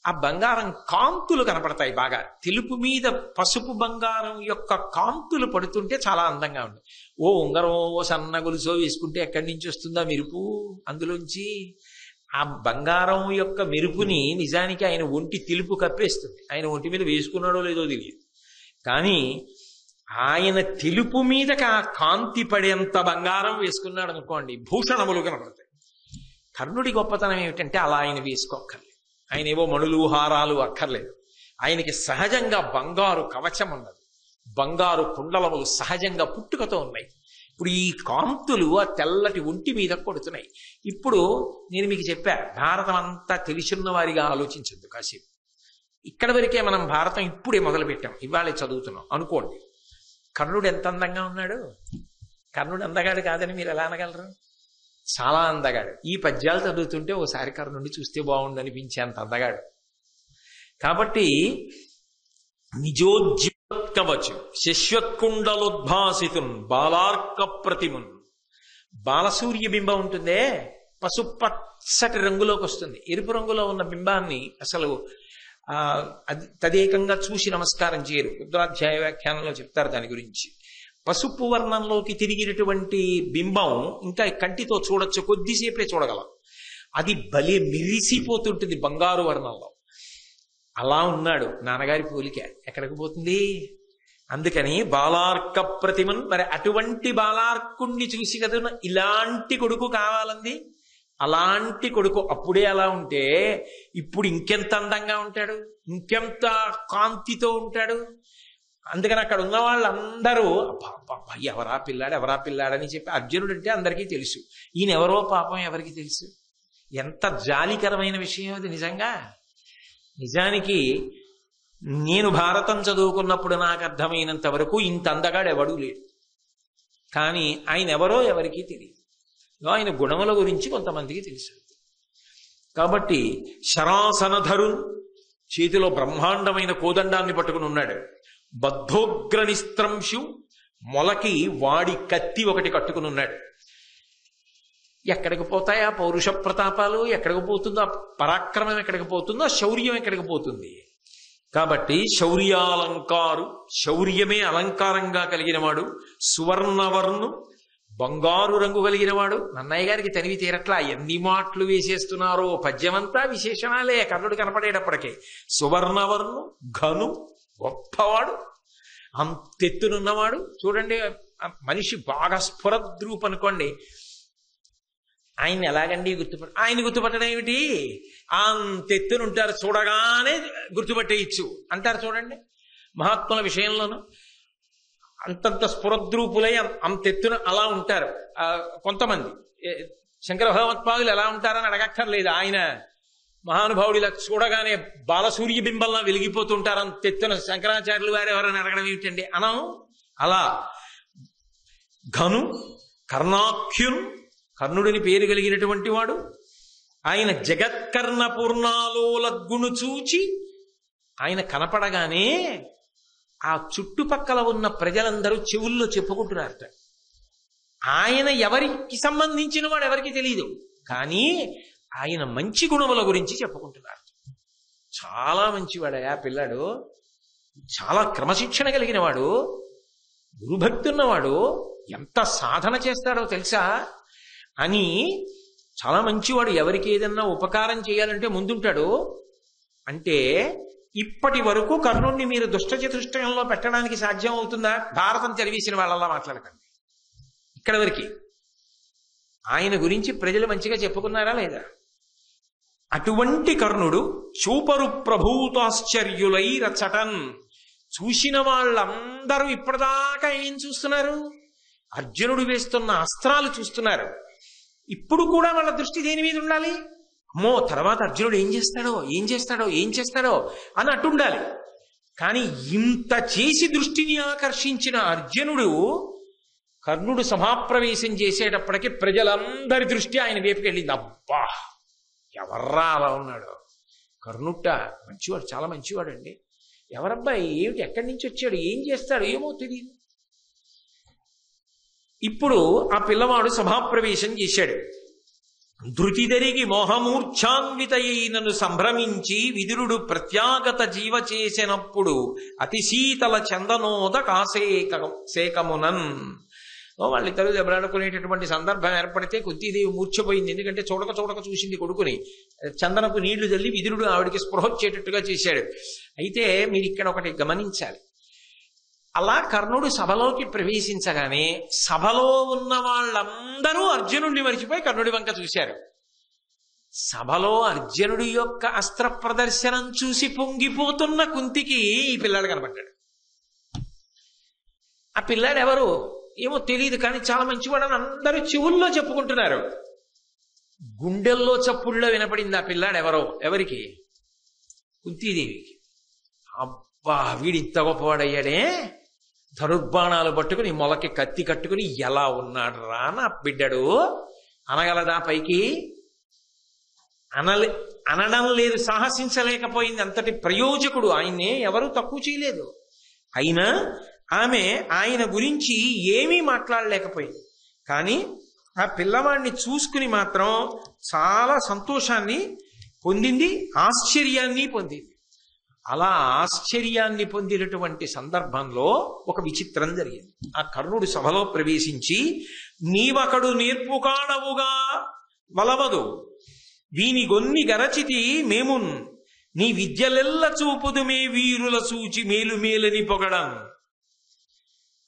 Speaker 1: ఆ బంగారం కాంతులు కనపడతాయి బాగా. తెలుపు మీద పసుపు బంగారం యొక్క కాంతులు పడుతుంటే చాలా అందంగా ఉంటుంది. ఓ ఉంగరం ఓ సన్న గొలుసో వేసుకుంటే ఎక్కడి నుంచి వస్తుందా మెరుపు? అందులోంచి ఆ బంగారం యొక్క మెరుపుని నిజానికి ఆయన ఒంటి తెలుపు కప్పేస్తుంది. ఆయన ఒంటి మీద వేసుకున్నాడో లేదో తెలియదు, కానీ ఆయన తెలుపు మీద కాంతి పడేంత బంగారం వేసుకున్నాడు అనుకోండి, భూషణములు కనపడతాయి. కర్ణుడి గొప్పతనం ఏమిటంటే అలా ఆయన వేసుకోక్కర్లేదు. ఆయన ఏవో మణులు హారాలు అక్కర్లేదు. ఆయనకి సహజంగా బంగారు కవచం ఉన్నది, బంగారు కుండలములు సహజంగా పుట్టుకతో ఉన్నాయి. ఇప్పుడు ఈ కాంతులు ఆ తెల్లటి ఒంటి మీద కొడుతున్నాయి. ఇప్పుడు నేను మీకు చెప్పా, భారతం అంతా తెలిసిన వారిగా ఆలోచించద్దు కాసేపు. ఇక్కడ వరకే మనం భారతం ఇప్పుడే మొదలు పెట్టాం, ఇవాళే చదువుతున్నాం అనుకోండి. కర్ణుడు ఎంత అందంగా ఉన్నాడు. కర్ణుడు అందగాడు కాదని మీరు ఎలా అనగలరు? చాలా అందగాడు. ఈ పద్యాలు చదువుతుంటే ఓసారి కర్ణుడిని చూస్తే బాగుండు అనిపించే అంత అందగాడు. కాబట్టి నిజోజ్వలత్కవచం శశ్వత్కుండలోద్భాసితున్ బాలార్క ప్రతిమున్. బాలసూర్య బింబం ఉంటుందే, పసుపచ్చటి రంగులోకి వస్తుంది. ఎరుపు రంగులో ఉన్న బింబాన్ని అసలు తదేకంగా చూసి నమస్కారం చేయరు. రుద్రాధ్యాయ వ్యాఖ్యానంలో చెప్తారు దాని గురించి. పసుపు వర్ణంలోకి తిరిగినటువంటి బింబం ఇంకా కంటితో చూడొచ్చు, కొద్దిసేపే చూడగలం. అది భలే మెరిసిపోతుంటుంది బంగారు వర్ణంలో. అలా ఉన్నాడు నాన్నగారి పోలిక, ఎక్కడికి పోతుంది? అందుకని బాలార్క ప్రతిమన్. మరి అటువంటి బాలార్కుణ్ణి చూసి కదా ఇలాంటి కొడుకు కావాలంది. అలాంటి కొడుకు అప్పుడే అలా ఉంటే ఇప్పుడు ఇంకెంత అందంగా ఉంటాడు, ఇంకెంత కాంతితో ఉంటాడు. అందుకని అక్కడ ఉన్న వాళ్ళందరూ ఎవరా పిల్లాడని చెప్పి, అర్జునుడు అంటే అందరికీ తెలుసు, ఈయన ఎవరో పాపం ఎవరికి తెలుసు. ఎంత జాలికరమైన విషయం అది నిజంగా. నిజానికి నేను భారతం చదువుకున్నప్పుడు నాకు అర్థమైనంత వరకు ఇంత అందగాడు ఎవడూ లేడు. కానీ ఆయన ఎవరో ఎవరికీ తెలియదు. ఆయన గుణముల గురించి కొంతమందికి తెలుసు. కాబట్టి శరాసనధరు చేతిలో బ్రహ్మాండమైన కోదండాన్ని పట్టుకుని ఉన్నాడు. బద్ధోగ్ర నిస్త్రంశు మొలకి వాడి కత్తి ఒకటి కట్టుకుని ఉన్నాడు. ఎక్కడికి పోతాయా పౌరుష ప్రతాపాలు? ఎక్కడికి పోతుందో పరాక్రమం? ఎక్కడికి పోతుందో శౌర్యం? ఎక్కడికి పోతుంది? కాబట్టి శౌర్యాలంకారు, శౌర్యమే అలంకారంగా కలిగిన వాడు. సువర్ణవర్ణు బంగారు రంగు కలిగిన వాడు. నన్నయ్య గారికి తనివి తీరట్లా, ఎన్ని మాటలు వేసేస్తున్నారో. పద్యమంతా విశేషణాలే కర్ణుడు కనపడేటప్పటికే. సువర్ణవర్ణు ఘను, గొప్పవాడు, అంతెత్తునున్నవాడు. చూడండి, మనిషి బాగా స్ఫురద్రూప్ అనుకోండి, ఆయన్ని ఎలాగండి ఆయన గుర్తుపట్టడం ఏమిటి? అంతెత్తునుంటారు, చూడగానే గుర్తుపట్టేయచ్చు అంటారు. చూడండి, మహాత్ముల విషయంలోనూ అంతంత స్ఫురద్రూపులై అంతెత్తున అలా ఉంటారు కొంతమంది. శంకర భగవత్పాదులు ఎలా ఉంటారని అడగక్కర్లేదు. ఆయన మహానుభావుడు ఇలా చూడగానే బాలసూర్య బింబంలా వెలిగిపోతుంటారు అంతెత్తున. శంకరాచార్యులు వారు ఎవరైనా అడగడం ఏమిటండి అనం. అలా ఘను, కర్ణాఖ్యున్, కర్ణుడిని పేరు కలిగినటువంటి వాడు. ఆయన జగత్కర్ణ పూర్ణాలోలద్గును చూచి ఆయన కనపడగానే ఆ చుట్టుపక్కల ఉన్న ప్రజలందరూ చెవుల్లో చెప్పుకుంటున్నారట. ఆయన ఎవరికి సంబంధించిన వాడు ఎవరికి తెలియదు, కానీ ఆయన మంచి గుణముల గురించి చెప్పుకుంటున్నారు. చాలా మంచివాడయా పిల్లాడు, చాలా క్రమశిక్షణ కలిగిన వాడు, గురుభక్తి ఉన్నవాడు, ఎంత సాధన చేస్తాడో తెలుసా అని. చాలా మంచివాడు, ఎవరికి ఏదన్నా ఉపకారం చేయాలంటే ముందుంటాడు. అంటే ఇప్పటి వరకు కర్ణుణ్ణి మీరు దుష్టచతుష్టయంలో పెట్టడానికి సాధ్యం అవుతుందా? భారతం చదివేసిన వాళ్ళలా మాట్లాడకండి. ఇక్కడ వరకు ఆయన గురించి ప్రజలు మంచిగా చెప్పుకున్నారా లేదా? అటువంటి కర్ణుడు చూపరు ప్రభూతాశ్చర్యులై రచటన్. చూసిన వాళ్ళందరూ ఇప్పటిదాకా ఏం చూస్తున్నారు? అర్జునుడు వేస్తున్న అస్త్రాలు చూస్తున్నారు. ఇప్పుడు కూడా వాళ్ళ దృష్టి దేని మీద ఉండాలి? అమ్మో, తర్వాత అర్జునుడు ఏం చేస్తాడో అని అటుండాలి. కానీ ఇంత చేసి దృష్టిని ఆకర్షించిన అర్జునుడు కర్ణుడు సభాప్రవేశం చేసేటప్పటికి ప్రజలందరి దృష్టి ఆయన వైపుకి వెళ్ళింది. అబ్బా, ఎవర్రా అలా ఉన్నాడు కర్ణుట్ట, మంచివాడు, చాలా మంచివాడు అండి. ఎవరబ్బాయి, ఏమిటి, ఎక్కడి నుంచి వచ్చాడు, ఏం చేస్తాడు ఏమో తెలియదు. ఇప్పుడు ఆ పిల్లవాడు సభాప్రవేశం చేశాడు. ధృతిదరిగి మోహమూర్ఛాన్వితయైనను సంభ్రమించి విదురుడు ప్రత్యాగత జీవ చేసినప్పుడు అతి శీతల చందనోద కాసేకమునన్. వాళ్ళిద్దరూ దెబ్బలాడుకునేటటువంటి సందర్భం ఏర్పడితే కుంతీదేవి మూర్ఛపోయింది. ఎందుకంటే చూడక చూసింది కొడుకుని. చందనపు నీళ్లు చల్లి విదురుడు ఆవిడికి స్పృహ వచ్చేటట్టుగా చేశాడు. అయితే మీరు ఇక్కడ ఒకటి గమనించాలి. అలా కర్ణుడు సభలోకి ప్రవేశించగానే సభలో ఉన్న వాళ్ళందరూ అర్జునుడిని మరిచిపోయి కర్ణుడి వంక చూశారు. సభలో అర్జునుడి యొక్క అస్త్ర ప్రదర్శనం చూసి పొంగిపోతున్న కుంతికి ఈ పిల్లాడు కనబడ్డాడు. ఆ పిల్లాడు ఎవరు ఏమో తెలియదు, కానీ చాలా మంచివాడని అందరూ చెవుల్లో చెప్పుకుంటున్నారు. గుండెల్లో చప్పుల్లో వినపడింది ఆ పిల్లాడు ఎవరో. ఎవరికి? కుంతీదేవికి. అబ్బా, వీడింత గొప్పవాడయ్యాడే, ధనుర్బాణాలు పట్టుకుని మొలకి కత్తి కట్టుకుని ఎలా ఉన్నాడు రా నా బిడ్డడు అనగలదా? పైకి అనడం లేదు, సాహసించలేకపోయింది. అంతటి ప్రయోజకుడు ఆయన్నే ఎవరూ తక్కువ చేయలేదు. అయినా ఆమె ఆయన గురించి ఏమీ మాట్లాడలేకపోయింది. కానీ ఆ పిల్లవాడిని చూసుకుని మాత్రం చాలా సంతోషాన్ని పొందింది, ఆశ్చర్యాన్ని పొందింది. అలా ఆశ్చర్యాన్ని పొందినటువంటి సందర్భంలో ఒక విచిత్రం జరిగింది. ఆ కర్ణుడు సభలో ప్రవేశించి, నీవకడు నేర్పుకాడవుగా వలవదు, వీని గొన్ని గరచితి మేమున్, నీ విద్యలెల్ల చూపుదుమే వీరుల సూచి మేలు మేలని పొగడం.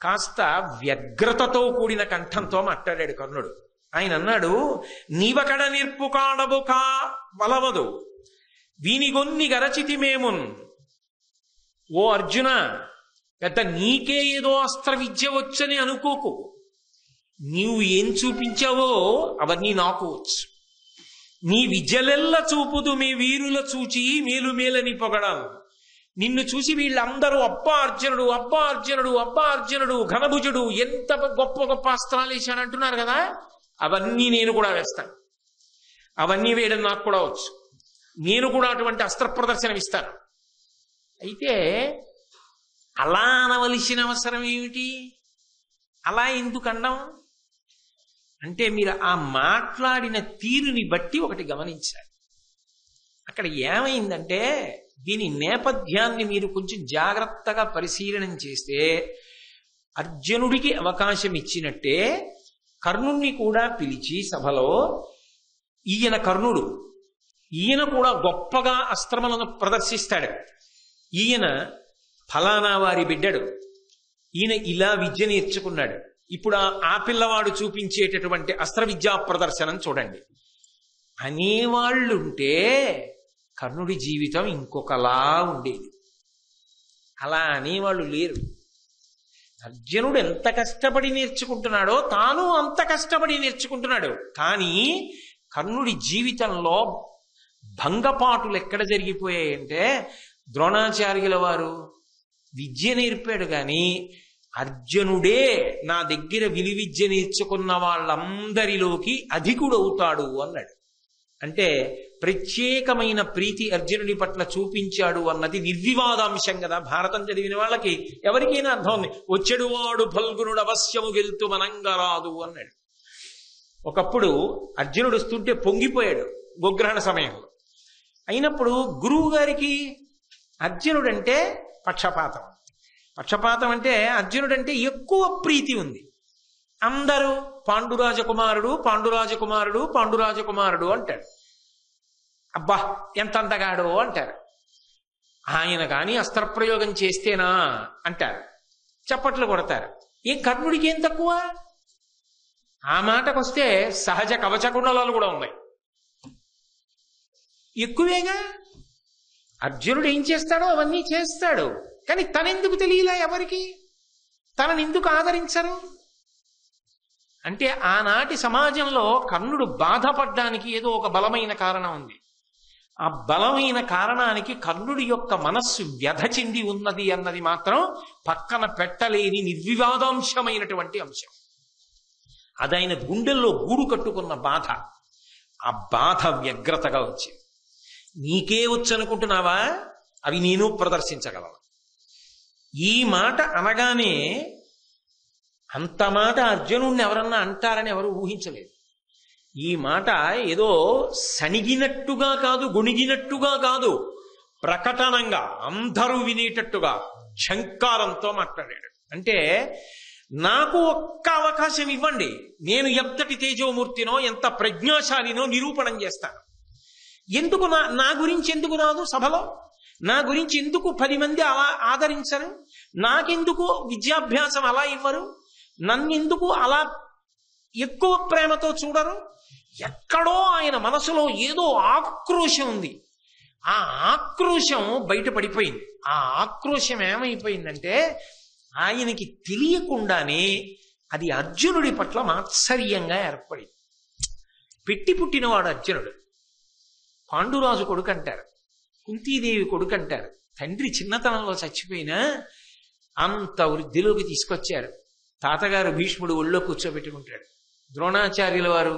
Speaker 1: కాస్త వ్యగ్రతతో కూడిన కంఠంతో మాట్లాడాడు కర్ణుడు. ఆయన అన్నాడు, నీవకడ నేర్పుకాడవు కా వలవదు, వీనిగొన్ని గరచితి మేమున్. ఓ అర్జున, పెద్ద నీకే ఏదో అస్త్ర విద్య వచ్చని అనుకోకు. నీవు ఏం చూపించావో అవన్నీ నాకు వచ్చు. నీ విద్యలెల్ల చూపుదు మీ వీరుల చూచి మేలు మేలని పొగడం. నిన్ను చూసి వీళ్ళందరూ అబ్బా అర్జునుడు, అబ్బా అర్జునుడు, అబ్బా అర్జునుడు, ఘనభుజుడు, ఎంత గొప్ప గొప్ప అస్త్రాలు వేశానంటున్నారు కదా, అవన్నీ నేను కూడా వేస్తాను. అవన్నీ వేయడం నాకు కూడా వచ్చు. నేను కూడా అటువంటి అస్త్ర ప్రదర్శనం ఇస్తాను. అయితే అలా అనవలసిన అవసరం ఏమిటి? అలా ఎందుకు అన్నాం అంటే, మీరు ఆ మాట్లాడిన తీరుని బట్టి ఒకటి గమనించాలి. అక్కడ ఏమైందంటే, దీని నేపథ్యాన్ని మీరు కొంచెం జాగ్రత్తగా పరిశీలనం చేస్తే, అర్జునుడికి అవకాశం ఇచ్చినట్టే కర్ణుణ్ణి కూడా పిలిచి సభలో, ఈయన కర్ణుడు, ఈయన కూడా గొప్పగా అస్త్రములను ప్రదర్శిస్తాడు, ఈయన ఫలానా వారి బిడ్డడు, ఈయన ఇలా విద్య నేర్చుకున్నాడు, ఇప్పుడు ఆ పిల్లవాడు చూపించేటటువంటి అస్త్ర విద్యా ప్రదర్శనం చూడండి అనేవాళ్ళుంటే కర్ణుడి జీవితం ఇంకొకలా ఉండేది. అలా అనేవాళ్ళు లేరు. అర్జునుడు ఎంత కష్టపడి నేర్చుకుంటున్నాడో తాను అంత కష్టపడి నేర్చుకుంటున్నాడు. కానీ కర్ణుడి జీవితంలో భంగపాటులు ఎక్కడ జరిగిపోయాయంటే, ద్రోణాచార్యుల వారు విద్య నేర్పాడు కానీ అర్జునుడే నా దగ్గర విలువిద్య నేర్చుకున్న వాళ్ళందరిలోకి అధికుడవుతాడు అన్నాడు. అంటే ప్రత్యేకమైన ప్రీతి అర్జునుడి పట్ల చూపించాడు అన్నది నిర్వివాదాంశం కదా. భారతం చదివిన వాళ్ళకి ఎవరికైనా అర్థం ఉంది. వచ్చెడువాడు ఫల్గునుడు అవశ్యము గెలుతు మనంగరాదు అన్నాడు. ఒకప్పుడు అర్జునుడు వస్తుంటే పొంగిపోయాడు గోగ్రహణ సమయంలో. అయినప్పుడు గురువు గారికి అర్జునుడంటే పక్షపాతం. పక్షపాతం అంటే అర్జునుడంటే ఎక్కువ ప్రీతి ఉంది. అందరూ పాండురాజకుమారుడు పాండురాజకుమారుడు పాండురాజకుమారుడు అంటాడు. అబ్బా ఎంత అందగాడో అంటారు. ఆయన కానీ అస్త్రప్రయోగం చేస్తేనా అంటారు, చప్పట్లు కొడతారు. ఏం కర్ణుడికి ఏం తక్కువ? ఆ మాటకొస్తే సహజ కవచగుణాలు కూడా ఉన్నాయి, ఎక్కువేగా. అర్జునుడు ఏం చేస్తాడో అవన్నీ చేస్తాడు. కానీ తనెందుకు తెలియలా ఎవరికి? తననెందుకు ఆదరించరు? అంటే ఆనాటి సమాజంలో కర్ణుడు బాధపడ్డానికి ఏదో ఒక బలమైన కారణం ఉంది. ఆ బలమైన కారణానికి కర్ణుడి యొక్క మనస్సు వ్యధ చెంది ఉన్నది అన్నది మాత్రం పక్కన పెట్టలేని నిర్వివాదాంశమైనటువంటి అంశం. అదైన గుండెల్లో గూడు కట్టుకున్న బాధ. ఆ బాధ వ్యగ్రతగా వచ్చింది. నీకే వచ్చనుకుంటున్నావా? అవి నేను ప్రదర్శించగలను. ఈ మాట అనగానే అంత మాట అర్జునుడిని ఎవరన్నా అంటారని ఎవరు ఊహించలేదు. ఈ మాట ఏదో సణిగినట్టుగా కాదు, గొణిగినట్టుగా కాదు, ప్రకటనంగా అందరూ వినేటట్టుగా ఝంకారంతో మాట్లాడాడు. అంటే నాకు ఒక్క అవకాశం ఇవ్వండి, నేను ఎంతటి తేజోమూర్తినో ఎంత ప్రజ్ఞాశాలినో నిరూపణం చేస్తాను. ఎందుకు నా గురించి ఎందుకు రాదు సభలో? నా గురించి ఎందుకు 10 మంది అలా ఆదరించరు? నాకెందుకు విద్యాభ్యాసం అలా ఇవ్వరు? నన్నెందుకు అలా ఎక్కువ ప్రేమతో చూడరు? ఎక్కడో ఆయన మనసులో ఏదో ఆక్రోశం ఉంది. ఆ ఆక్రోశం బయటపడిపోయింది. ఆ ఆక్రోశం ఏమైపోయిందంటే ఆయనకి తెలియకుండానే అది అర్జునుడి పట్ల మాత్సర్యంగా ఏర్పడింది. పెట్టి పుట్టినవాడు అర్జునుడు. పాండురాజు కొడుకు అంటారు, కుంతీదేవి కొడుకు అంటారు. తండ్రి చిన్నతనంలో చచ్చిపోయినా అంత వృద్ధిలోకి తీసుకొచ్చారు. తాతగారు భీష్ముడు ఒళ్ళో కూర్చోబెట్టుకుంటాడు. ద్రోణాచార్యుల వారు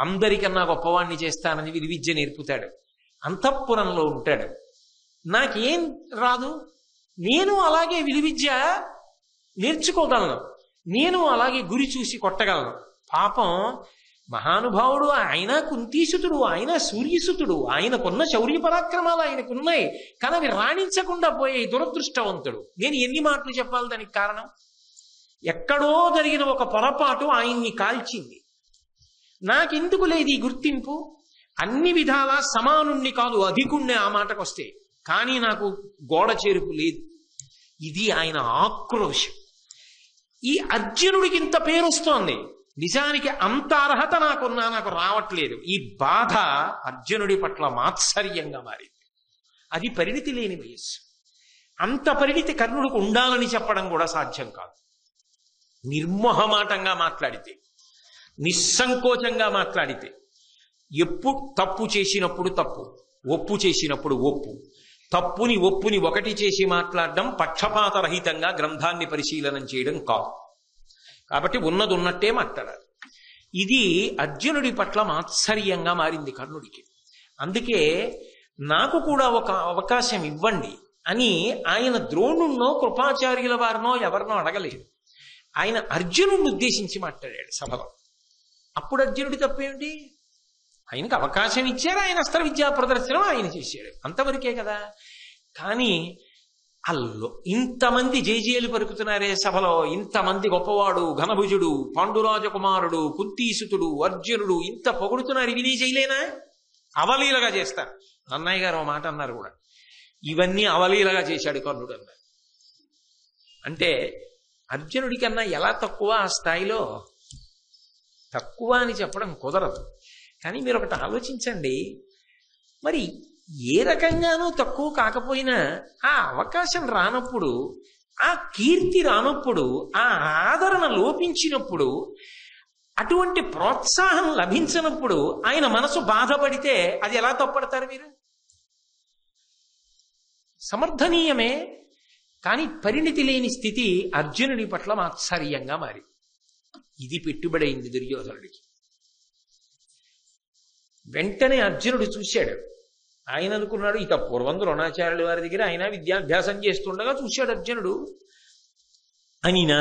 Speaker 1: అందరికన్నా గొప్పవాణ్ణి చేస్తానని విలువిద్య నేర్పుతాడు. అంతఃపురంలో ఉంటాడు. నాకేం రాదు, నేను అలాగే విలువిద్య నేర్చుకోగలను, నేను అలాగే గురి చూసి కొట్టగలను. పాపం మహానుభావుడు ఆయన, కుంతీసుతుడు ఆయన, సూర్యసుతుడు ఆయనకున్న శౌర్య పరాక్రమాలు ఆయనకున్నాయి. కానీ అవి రాణించకుండా పోయే దురదృష్టవంతుడు. నేను ఎన్ని మాటలు చెప్పాలి దానికి కారణం? ఎక్కడో జరిగిన ఒక పొరపాటు ఆయన్ని కాల్చింది. నాకెందుకు లేదు ఈ గుర్తింపు? అన్ని విధాలా సమానుణ్ణి కాదు, అధికుణ్ణి ఆ మాటకొస్తే. కానీ నాకు గోడ చేరుపు లేదు. ఇది ఆయన ఆక్రోశం. ఈ అర్జునుడికి ఇంత పేరు వస్తోంది, నిజానికి అంత అర్హత నాకున్నా నాకు రావట్లేదు. ఈ బాధ అర్జునుడి పట్ల మాత్సర్యంగా మారింది. అది పరిణితి లేని వయస్సు. అంత పరిణితి కర్ణుడికి ఉండాలని చెప్పడం కూడా సాధ్యం కాదు. నిర్మోహమాటంగా మాట్లాడితే, నిస్సంకోచంగా మాట్లాడితే, ఎప్పుడు తప్పు చేసినప్పుడు తప్పు, ఒప్పు చేసినప్పుడు ఒప్పు, తప్పుని ఒప్పుని ఒకటి చేసి మాట్లాడడం పక్షపాతరహితంగా గ్రంథాన్ని పరిశీలనం చేయడం కాదు. కాబట్టి ఉన్నది ఉన్నట్టే మాట్లాడాలి. ఇది అర్జునుడి పట్ల మాత్సర్యంగా మారింది కర్ణుడికి. అందుకే నాకు కూడా ఒక అవకాశం ఇవ్వండి అని ఆయన ద్రోణుణ్ణో కృపాచార్యుల వారినో ఎవరినో అడగలేదు. ఆయన అర్జునుడిని ఉద్దేశించి మాట్లాడాడు సభలో. అప్పుడు అర్జునుడి తప్పేమిటి? ఆయనకు అవకాశం ఇచ్చారు, ఆయన అస్త్ర విద్యా ప్రదర్శనం ఆయన చేశాడు, అంతవరకే కదా. కానీ అల్లో ఇంతమంది జేజేలు పలుకుతున్నారే సభలో, ఇంతమంది గొప్పవాడు, ఘనభుజుడు, పాండురాజకుమారుడు, కుంతీసుతుడు, అర్జునుడు ఇంత పొగుడుతున్నారు, ఇవి నీ చేయలేనా? అవలీలగా చేస్తారు. నన్నయ్య గారు మాట అన్నారు కూడా, ఇవన్నీ అవలీలగా చేశాడు కర్ణుడు అన్నారు. అంటే అర్జునుడి కన్నా ఎలా తక్కువ ఆ స్థాయిలో? తక్కువ అని చెప్పడం కుదరదు. కానీ మీరు ఒకటి ఆలోచించండి, మరి ఏ రకంగానూ తక్కువ కాకపోయినా ఆ అవకాశం రానప్పుడు, ఆ కీర్తి రానప్పుడు, ఆ ఆదరణ లోపించినప్పుడు, అటువంటి ప్రోత్సాహం లభించినప్పుడు ఆయన మనసు బాధపడితే అది ఎలా తప్పడతారు మీరు? సమర్థనీయమే, కానీ పరిణితి లేని స్థితి అర్జునుడి పట్ల మాత్సర్యంగా మారి ఇది పెట్టుబడైంది దుర్యోధనుడికి. వెంటనే అర్జునుడు చూశాడు. ఆయన అనుకున్నాడు, ఇక పూర్వం ద్రోణాచార్యుల వారి దగ్గర ఆయన విద్యాభ్యాసం చేస్తుండగా చూశాడు అర్జునుడు. అనినా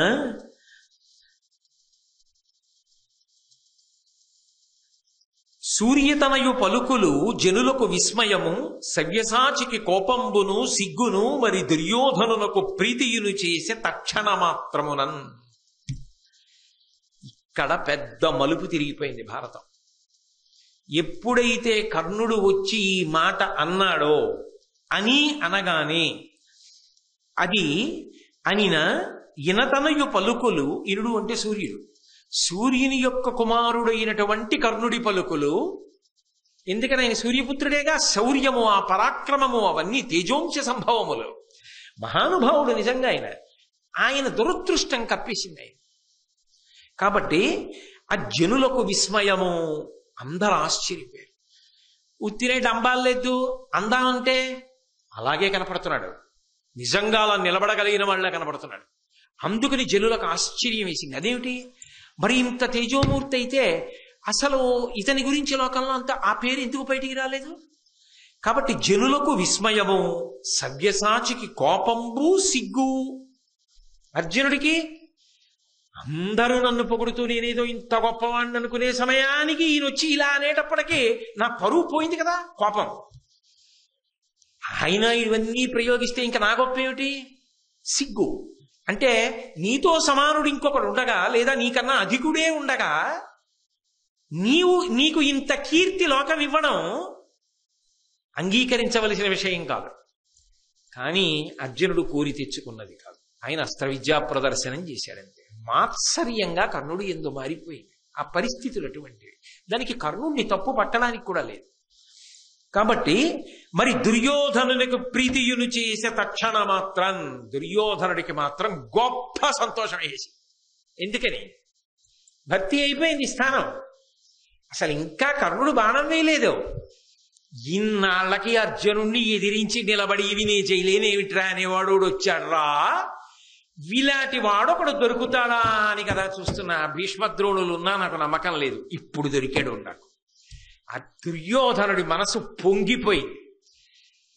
Speaker 1: సూర్యతనయు పలుకులు జనులకు విస్మయము, సవ్యసాచికి కోపంబును సిగ్గును, మరి దుర్యోధనునకు ప్రీతియును చేసే తక్షణ మాత్రమునన్. ఇక్కడ పెద్ద మలుపు తిరిగిపోయింది భారతం. ఎప్పుడైతే కర్ణుడు వచ్చి ఈ మాట అన్నాడో, అని అనగానే అది అనిన ఇనతనయు పలుకులు, ఇనుడు అంటే సూర్యుడు, సూర్యుని యొక్క కుమారుడైనటువంటి కర్ణుడి పలుకులు. ఎందుకని ఆయన సూర్యపుత్రుడేగా. శౌర్యము, ఆ పరాక్రమము అవన్నీ తేజోంశ సంభవములు. మహానుభావుడు నిజంగా ఆయన దురదృష్టం కప్పేసింది ఆయన. కాబట్టి ఆ జనులకు విస్మయము, అందరు ఆశ్చర్యపోయారు. ఉత్తినే డంబాలేదు అందామంటే అలాగే కనపడుతున్నాడు, నిజంగా అలా నిలబడగలిగిన వాళ్ళ కనపడుతున్నాడు. అందుకని జనులకు ఆశ్చర్యం వేసింది. అదేమిటి మరి ఇంత తేజోమూర్తి అయితే అసలు ఇతని గురించి లోకంలో అంతా ఆ పేరు ఎందుకు బయటికి రాలేదు? కాబట్టి జనులకు విస్మయము, సవ్యసాచికి కోపంబు సిగ్గు. అర్జునుడికి అందరూ నన్ను పొగుడుతూ నేనేదో ఇంత గొప్పవాడిని అనుకునే సమయానికి ఈయన వచ్చి ఇలా అనేటప్పటికీ నా పరువు పోయింది కదా, కోపం. ఆయన ఇవన్నీ ప్రయోగిస్తే ఇంకా నా గొప్ప ఏమిటి? సిగ్గు. అంటే నీతో సమానుడు ఇంకొకడు ఉండగా, లేదా నీకన్నా అధికుడే ఉండగా నీకు ఇంత కీర్తి లోకం ఇవ్వడం అంగీకరించవలసిన విషయం కాదు. కానీ అర్జునుడు కోరి తెచ్చుకున్నది కాదు. ఆయన అస్త్ర విద్యా ప్రదర్శనం చేశాడంతే. మాత్సర్యంగా కర్ణుడు ఎందు మారిపోయింది. ఆ పరిస్థితులు అటువంటివి. దానికి కర్ణుడిని తప్పు పట్టడానికి కూడా లేదు. కాబట్టి మరి దుర్యోధనునికి ప్రీతియును చేసే తక్షణ మాత్రం దుర్యోధనుడికి మాత్రం గొప్ప సంతోషం వేసి. ఎందుకని? భక్తి అయిపోయింది స్థానం. అసలు ఇంకా కర్ణుడు బాణం వేయలేదు. ఇన్నాళ్ళకి అర్జునుణ్ణి ఎదిరించి నిలబడి ఇవి నే చేయలేనేమిట్రా అనేవాడు వచ్చాడ్రా, వీలాంటి వాడొకడు దొరుకుతాడా అని కదా చూస్తున్నా. భీష్మద్రోణులు ఉన్నా నాకు నమ్మకం లేదు. ఇప్పుడు దొరికాడు నాకు. ఆ దుర్యోధనుడి మనసు పొంగిపోయింది.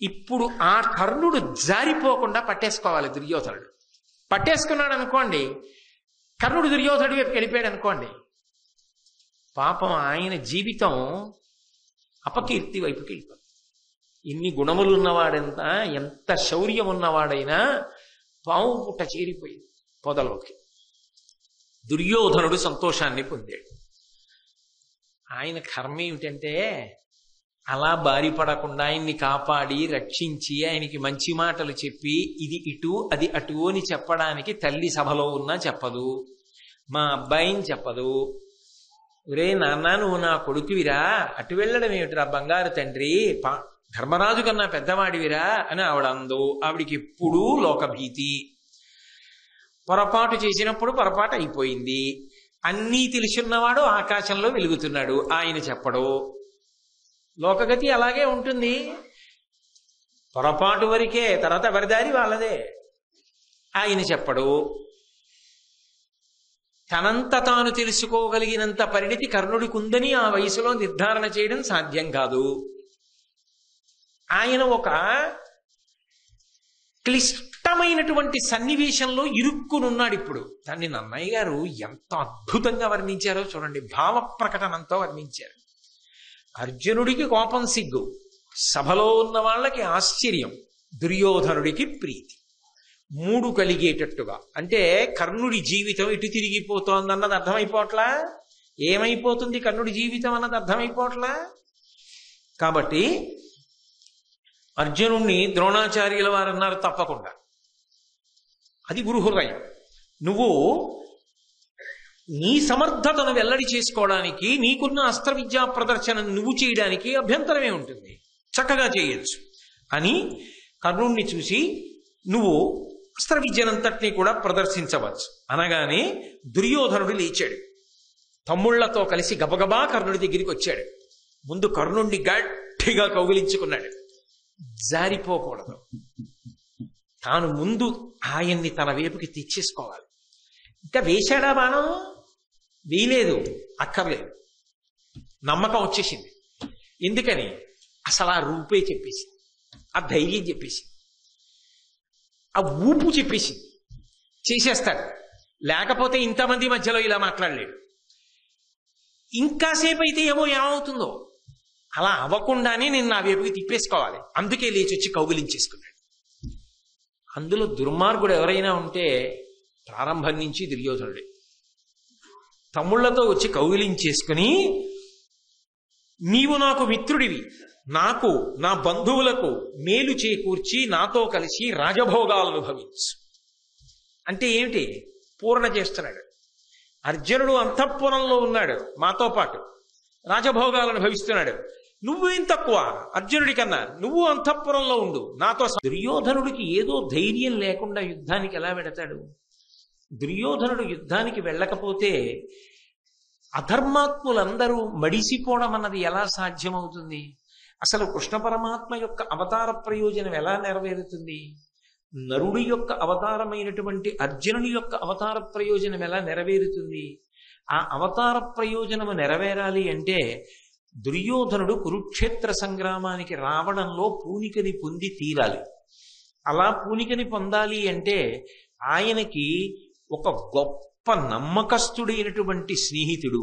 Speaker 1: ఇప్పుడు ఆ కర్ణుడు జారిపోకుండా పట్టేసుకోవాలి దుర్యోధనుడు. పట్టేసుకున్నాడు అనుకోండి, కర్ణుడు దుర్యోధనుడి వైపు వెళ్ళిపోయాడు అనుకోండి, పాపం ఆయన జీవితం అపకీర్తి వైపుకి వెళ్ళిపోతుంది. ఇన్ని గుణములు ఉన్నవాడంత, ఎంత శౌర్యం ఉన్నవాడైనా పాము పుట్ట చేరిపోయింది పొదలోకి. దుర్యోధనుడు సంతోషాన్ని పొందాడు. ఆయన కర్మ ఏమిటంటే అలా బారిపడకుండా ఆయన్ని కాపాడి రక్షించి ఆయనకి మంచి మాటలు చెప్పి ఇది ఇటు అది అటు అని చెప్పడానికి తల్లి సభలో ఉన్నా చెప్పదు, మా అబ్బాయిని చెప్పదు. ఒరే నాన్న నువ్వు నా కొడుకువిరా, అటు వెళ్ళడం ఏమిటిరా బంగారు తండ్రి, ధర్మరాజు కన్నా పెద్దవాడివిరా అని ఆవిడ అందు. ఆవిడికి ఎప్పుడూ లోకభీతి. పొరపాటు చేసినప్పుడు పొరపాటు అయిపోయింది. అన్నీ తెలుసున్నవాడు ఆకాశంలో వెలుగుతున్నాడు, ఆయన చెప్పడు. లోకగతి అలాగే ఉంటుంది. పొరపాటు వరకే, తర్వాత ఎవరిదారి వాళ్ళదే. ఆయన చెప్పడు. తనంత తాను తెలుసుకోగలిగినంత పరిణితి కర్ణుడికి ఉందని ఆ వయసులో నిర్ధారణ చేయడం సాధ్యం కాదు. ఆయన ఒక క్లిష్టమైనటువంటి సన్నివేశంలో ఇరుక్కునున్నాడు ఇప్పుడు. దాన్ని నన్నయ్య గారు ఎంత అద్భుతంగా వర్ణించారో చూడండి. భావ ప్రకటనంతో వర్ణించారు. అర్జునుడికి కోపం సిగ్గు, సభలో ఉన్న వాళ్ళకి ఆశ్చర్యం, దుర్యోధనుడికి ప్రీతి. మూడు కలిగేటట్టుగా. అంటే కర్ణుడి జీవితం ఇటు తిరిగిపోతోందన్నది అర్థమైపోవట్లా, ఏమైపోతుంది కర్ణుడి జీవితం అన్నది అర్థమైపోవట్లా. కాబట్టి అర్జునుణ్ణి ద్రోణాచార్యుల వారు అన్నారు, తప్పకుండా అది గురుహృదయం. నువ్వు నీ సమర్థతను వెల్లడి చేసుకోవడానికి, నీకున్న అస్త్ర విద్యా ప్రదర్శనను నువ్వు చేయడానికి అభ్యంతరమే ఉంటుంది, చక్కగా చేయొచ్చు అని కర్ణుణ్ణి చూసి నువ్వు అస్త్ర విద్యనంతటినీ కూడా ప్రదర్శించవచ్చు అనగానే దుర్యోధనుడు లేచాడు. తమ్ముళ్లతో కలిసి గబగబా కర్ణుడి దగ్గరికి వచ్చాడు. ముందు కర్ణుణ్ణి గట్టిగా కౌగిలించుకున్నాడు. జారిపోకూడదు, తాను ముందు ఆయన్ని తన వైపుకి తెచ్చేసుకోవాలి. ఇంకా వేశాడా బాణం? వేయలేదు, అక్కర్లేదు, నమ్మకం వచ్చేసింది. ఎందుకని? అసలు ఆ రూపే చెప్పేసింది, ఆ ధైర్యం చెప్పేసింది, ఆ ఊపు చెప్పేసింది. చేసేస్తాడు, లేకపోతే ఇంతమంది మధ్యలో ఇలా మాట్లాడలేడు. ఇంకాసేపు అయితే ఏమవుతుందో, అలా అవ్వకుండానే నేను నా వైపుకి తిప్పేసుకోవాలి, అందుకే లేచి వచ్చి కౌగిలించేసుకున్నాడు. అందులో దుర్మార్గుడు ఎవరైనా ఉంటే ప్రారంభం నుంచి దుర్యోధనుడే. తమ్ముళ్లతో వచ్చి కౌగిలించేసుకుని, నీవు నాకు మిత్రుడివి, నాకు నా బంధువులకు మేలు చేకూర్చి నాతో కలిసి రాజభోగాలను అనుభవించు అంటే ఏమిటి? పూర్ణ చేస్తున్నాడు. అర్జునుడు అంతఃపురంలో ఉన్నాడు, మాతో పాటు రాజభోగాలను అనుభవిస్తున్నాడు. నువ్వేం తక్కువ అర్జునుడి కన్నా, నువ్వు అంతఃపురంలో ఉండు నాతో. దుర్యోధనుడికి ఏదో ధైర్యం లేకుండా యుద్ధానికి ఎలా వెడతాడు? దుర్యోధనుడు యుద్ధానికి వెళ్ళకపోతే అధర్మాత్ములందరూ మడిసిపోవడం అన్నది ఎలా సాధ్యమవుతుంది? అసలు కృష్ణ పరమాత్మ యొక్క అవతార ప్రయోజనం ఎలా నెరవేరుతుంది? నరుడి యొక్క అవతారమైనటువంటి అర్జునుని యొక్క అవతార ప్రయోజనం ఎలా నెరవేరుతుంది? ఆ అవతార ప్రయోజనము నెరవేరాలి అంటే దుర్యోధనుడు కురుక్షేత్ర సంగ్రామానికి రావడంలో పూనికని పొంది తీరాలి. అలా పూనికని పొందాలి అంటే ఆయనకి ఒక గొప్ప నమ్మకస్తుడైనటువంటి స్నేహితుడు,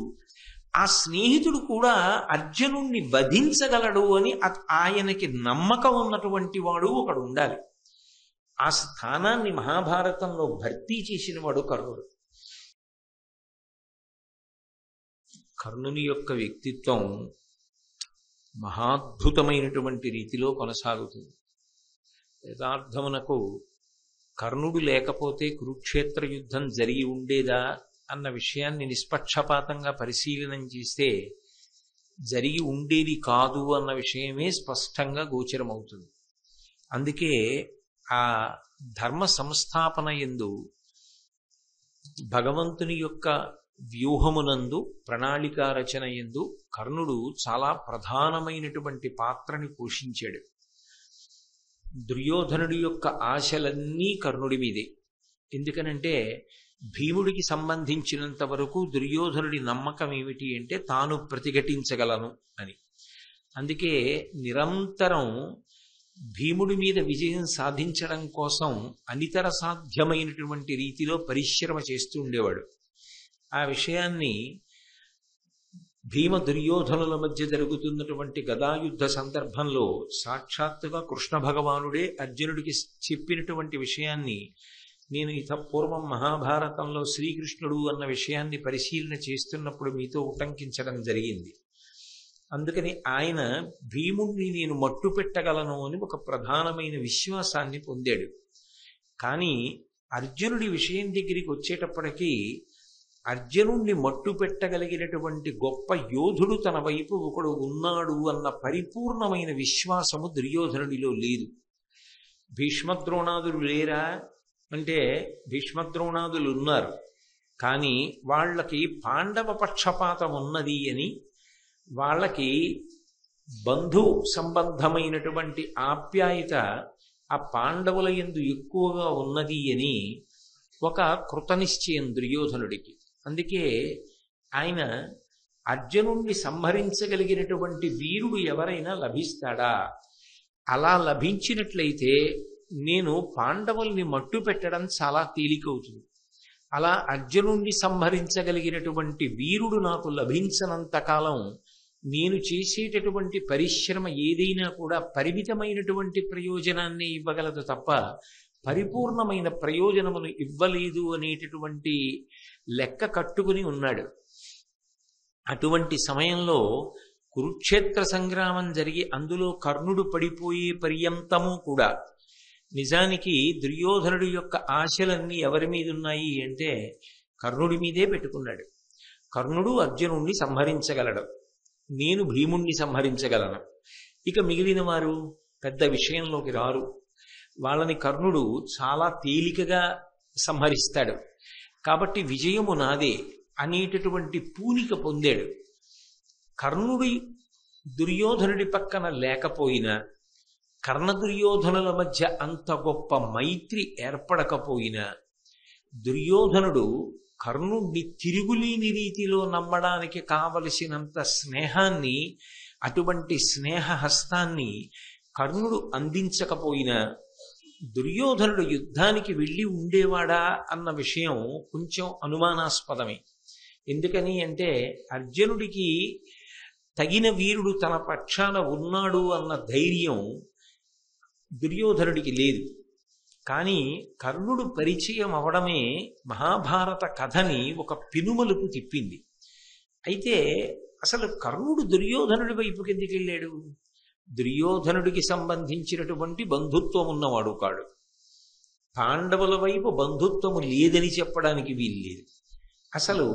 Speaker 1: ఆ స్నేహితుడు కూడా అర్జునుణ్ణి వధించగలడు అని ఆయనకి నమ్మకం ఉన్నటువంటి వాడు ఒకడు ఉండాలి. ఆ స్థానాన్ని మహాభారతంలో భర్తీ చేసిన వాడు కర్ణుడు. కర్ణుని యొక్క వ్యక్తిత్వం మహాద్భుతమైనటువంటి రీతిలో కొనసాగుతుంది. యథార్థమునకు కర్ణుడు లేకపోతే కురుక్షేత్ర యుద్ధం జరిగి ఉండేదా అన్న విషయాన్ని నిష్పక్షపాతంగా పరిశీలనం చేస్తే జరిగి ఉండేది కాదు అన్న విషయమే స్పష్టంగా గోచరమవుతుంది. అందుకే ఆ ధర్మ సంస్థాపన యందు భగవంతుని యొక్క వ్యూహమునందు ప్రణాళికా రచన యందు కర్ణుడు చాలా ప్రధానమైనటువంటి పాత్రని పోషించాడు. దుర్యోధనుడి యొక్క ఆశలన్నీ కర్ణుడి మీదే. ఎందుకనంటే భీముడికి సంబంధించినంత వరకు దుర్యోధనుడి నమ్మకం ఏమిటి అంటే తాను ప్రతిఘటించగలను అని. అందుకే నిరంతరం భీముడి మీద విజయం సాధించడం కోసం అనితర సాధ్యమైనటువంటి రీతిలో పరిశ్రమ చేస్తూ ఉండేవాడు. ఆ విషయాన్ని భీమ దుర్యోధనుల మధ్య జరుగుతున్నటువంటి గదాయుద్ధ సందర్భంలో సాక్షాత్తుగా కృష్ణ భగవానుడే అర్జునుడికి చెప్పినటువంటి విషయాన్ని నేను పూర్వం మహాభారతంలో శ్రీకృష్ణుడు అన్న విషయాన్ని పరిశీలన చేస్తున్నప్పుడు మీతో ఉటంకించడం జరిగింది. అందుకని ఆయన భీముణ్ణి నేను మట్టు పెట్టగలను అని ఒక ప్రధానమైన విశ్వాసాన్ని పొందాడు. కానీ అర్జునుడి విషయం దగ్గరికి వచ్చేటప్పటికీ అర్జునుణ్ణి మట్టు పెట్టగలిగినటువంటి గొప్ప యోధుడు తన వైపు ఒకడు ఉన్నాడు అన్న పరిపూర్ణమైన విశ్వాసము దుర్యోధనుడిలో లేదు. భీష్మద్రోణాదులు లేరా అంటే భీష్మద్రోణాదులు ఉన్నారు, కానీ వాళ్ళకి పాండవ పక్షపాతం ఉన్నది అని, వాళ్ళకి బంధు సంబంధమైనటువంటి ఆప్యాయత ఆ పాండవుల యందు ఎక్కువగా ఉన్నది అని ఒక కృతనిశ్చయం దుర్యోధనుడికి. అందుకే ఆయన అర్జునుణ్ణి సంహరించగలిగినటువంటి వీరుడు ఎవరైనా లభిస్తాడా? అలా లభించినట్లయితే నేను పాండవుల్ని మట్టు పెట్టడం చాలా తేలికవుతుంది. అలా అర్జునుణ్ణి సంహరించగలిగినటువంటి వీరుడు నాకు లభించనంత కాలం నేను చేసేటటువంటి పరిశ్రమ ఏదైనా కూడా పరిమితమైనటువంటి ప్రయోజనాన్ని ఇవ్వగలదు తప్ప పరిపూర్ణమైన ప్రయోజనమును ఇవ్వలేదు అనేటటువంటి లెక్క కట్టుకుని ఉన్నాడు. అటువంటి సమయంలో కురుక్షేత్ర సంగ్రామం జరిగి అందులో కర్ణుడు పడిపోయే పర్యంతము కూడా నిజానికి దుర్యోధనుడి యొక్క ఆశలన్నీ ఎవరి మీద ఉన్నాయి అంటే కర్ణుడి మీదే పెట్టుకున్నాడు. కర్ణుడు అర్జునుణ్ణి సంహరించగలడు, నేను భీముణ్ణి సంహరించగలను, ఇక మిగిలిన వారు పెద్ద విషయంలోకి రారు, వాళ్ళని కర్ణుడు చాలా తేలికగా సంహరిస్తాడు, కాబట్టి విజయము నాదే అనేటటువంటి పూనిక పొందాడు. కర్ణుడి దుర్యోధనుడి పక్కన లేకపోయినా, కర్ణ దుర్యోధనుల మధ్య అంత గొప్ప మైత్రి ఏర్పడకపోయినా, దుర్యోధనుడు కర్ణుడిని తిరుగులేని రీతిలో నమ్మడానికి కావలసినంత స్నేహాన్ని, అటువంటి స్నేహహస్తాన్ని కర్ణుడు అందించకపోయినా దుర్యోధనుడు యుద్ధానికి వెళ్ళి ఉండేవాడా అన్న విషయం కొంచెం అనుమానాస్పదమే. ఎందుకని అంటే అర్జునుడికి తగిన వీరుడు తన పక్షాన ఉన్నాడు అన్న ధైర్యం దుర్యోధనుడికి లేదు. కానీ కర్ణుడు పరిచయం అవడమే మహాభారత కథని ఒక పెనుమలుపు తిప్పింది. అయితే అసలు కర్ణుడు దుర్యోధనుడి వైపుకి ఎందుకు వెళ్ళాడు? దుర్యోధనుడికి సంబంధించినటువంటి బంధుత్వం ఉన్నవాడు కాడు. పాండవుల వైపు బంధుత్వము లేదని చెప్పడానికి వీల్లేదు. అసలు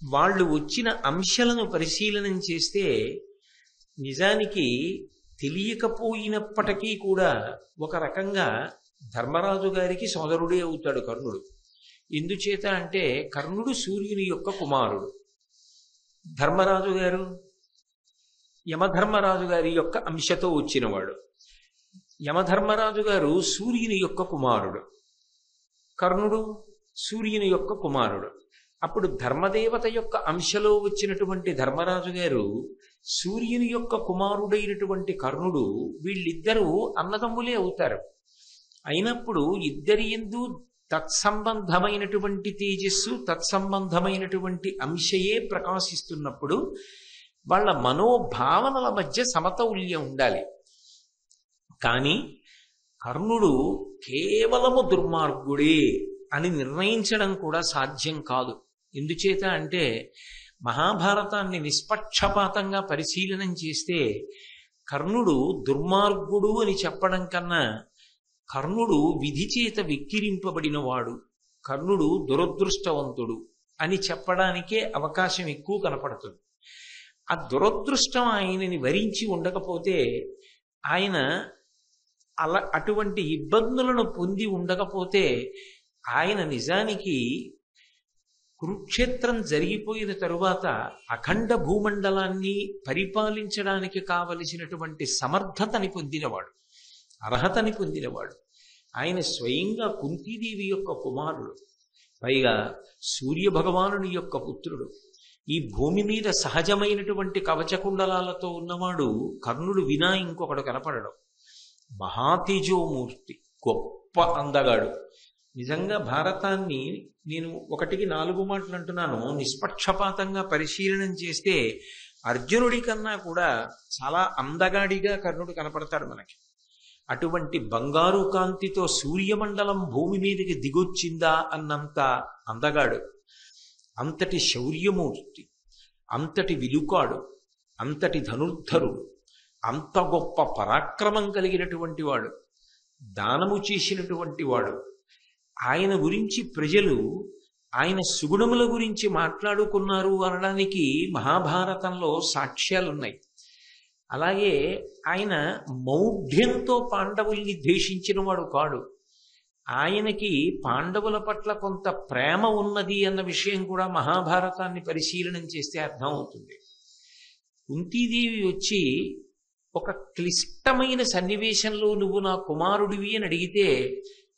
Speaker 1: వాళ్ళు వచ్చిన అంశాలను పరిశీలనం చేస్తే నిజానికి తెలియకపోయినప్పటికీ కూడా ఒక రకంగా ధర్మరాజు గారికి సోదరుడే అవుతాడు కర్ణుడు. ఎందుచేత అంటే కర్ణుడు సూర్యుని యొక్క కుమారుడు, ధర్మరాజు గారు యమధర్మరాజు గారి యొక్క అంశతో వచ్చినవాడు. యమధర్మరాజు గారు సూర్యుని యొక్క కుమారుడు, కర్ణుడు సూర్యుని యొక్క కుమారుడు. అప్పుడు ధర్మదేవత యొక్క అంశలో వచ్చినటువంటి ధర్మరాజు గారు సూర్యుని యొక్క కుమారుడైనటువంటి కర్ణుడు, వీళ్ళిద్దరూ అన్నదమ్ములే అవుతారు. అయినప్పుడు ఇద్దరి యందు తత్సంబంధమైనటువంటి తేజస్సు, తత్సంబంధమైనటువంటి అంశయే ప్రకాశిస్తున్నప్పుడు వాళ్ళ మనోభావనల మధ్య సమతౌల్యం ఉండాలి. కానీ కర్ణుడు కేవలము దుర్మార్గుడే అని నిర్ణయించడం కూడా సాధ్యం కాదు. ఎందుచేత అంటే మహాభారతాన్ని నిష్పక్షపాతంగా పరిశీలనం చేస్తే కర్ణుడు దుర్మార్గుడు అని చెప్పడం కన్నా కర్ణుడు విధి చేత వెక్కిరింపబడినవాడు, కర్ణుడు దురదృష్టవంతుడు అని చెప్పడానికే అవకాశం ఎక్కువ కనపడుతుంది. ఆ దురదృష్టం ఆయనని వరించి ఉండకపోతే, ఆయన అటువంటి ఇబ్బందులను పొంది ఉండకపోతే, ఆయన నిజానికి కురుక్షేత్రం జరిగిపోయిన తరువాత అఖండ భూమండలాన్ని పరిపాలించడానికి కావలసినటువంటి సమర్థతని పొందినవాడు, అర్హతని పొందినవాడు. ఆయన స్వయంగా కుంతీదేవి యొక్క కుమారుడు, పైగా సూర్య భగవానుని యొక్క పుత్రుడు. ఈ భూమి మీద సహజమైనటువంటి కవచకుండలాలతో ఉన్నవాడు కర్ణుడు వినా ఇంకొకడు కనపడడం. మహాతేజోమూర్తి, గొప్ప అందగాడు. నిజంగా భారతాన్ని నేను 1కి 4 మాటలు అంటున్నాను, నిష్పక్షపాతంగా పరిశీలనం చేస్తే అర్జునుడి కన్నా కూడా చాలా అందగాడిగా కర్ణుడు కనపడతాడు మనకి. అటువంటి బంగారు కాంతితో సూర్యమండలం భూమి మీదకి దిగొచ్చిందా అన్నంత అందగాడు, అంతటి శౌర్యమూర్తి, అంతటి విలుకాడు, అంతటి ధనుర్ధరుడు, అంత గొప్ప పరాక్రమం కలిగినటువంటి వాడు, దానము చేసినటువంటి వాడు. ఆయన గురించి ప్రజలు ఆయన సుగుణముల గురించి మాట్లాడుకున్నారు అనడానికి మహాభారతంలో సాక్ష్యాలున్నాయి. అలాగే ఆయన మౌఢ్యంతో పాండవుల్ని ద్వేషించిన వాడు కాడు. ఆయనకి పాండవుల పట్ల కొంత ప్రేమ ఉన్నది అన్న విషయం కూడా మహాభారతాన్ని పరిశీలనం చేస్తే అర్థమవుతుంది. కుంతీదేవి వచ్చి ఒక క్లిష్టమైన సన్నివేశంలో నువ్వు నా కుమారుడివి అని అడిగితే,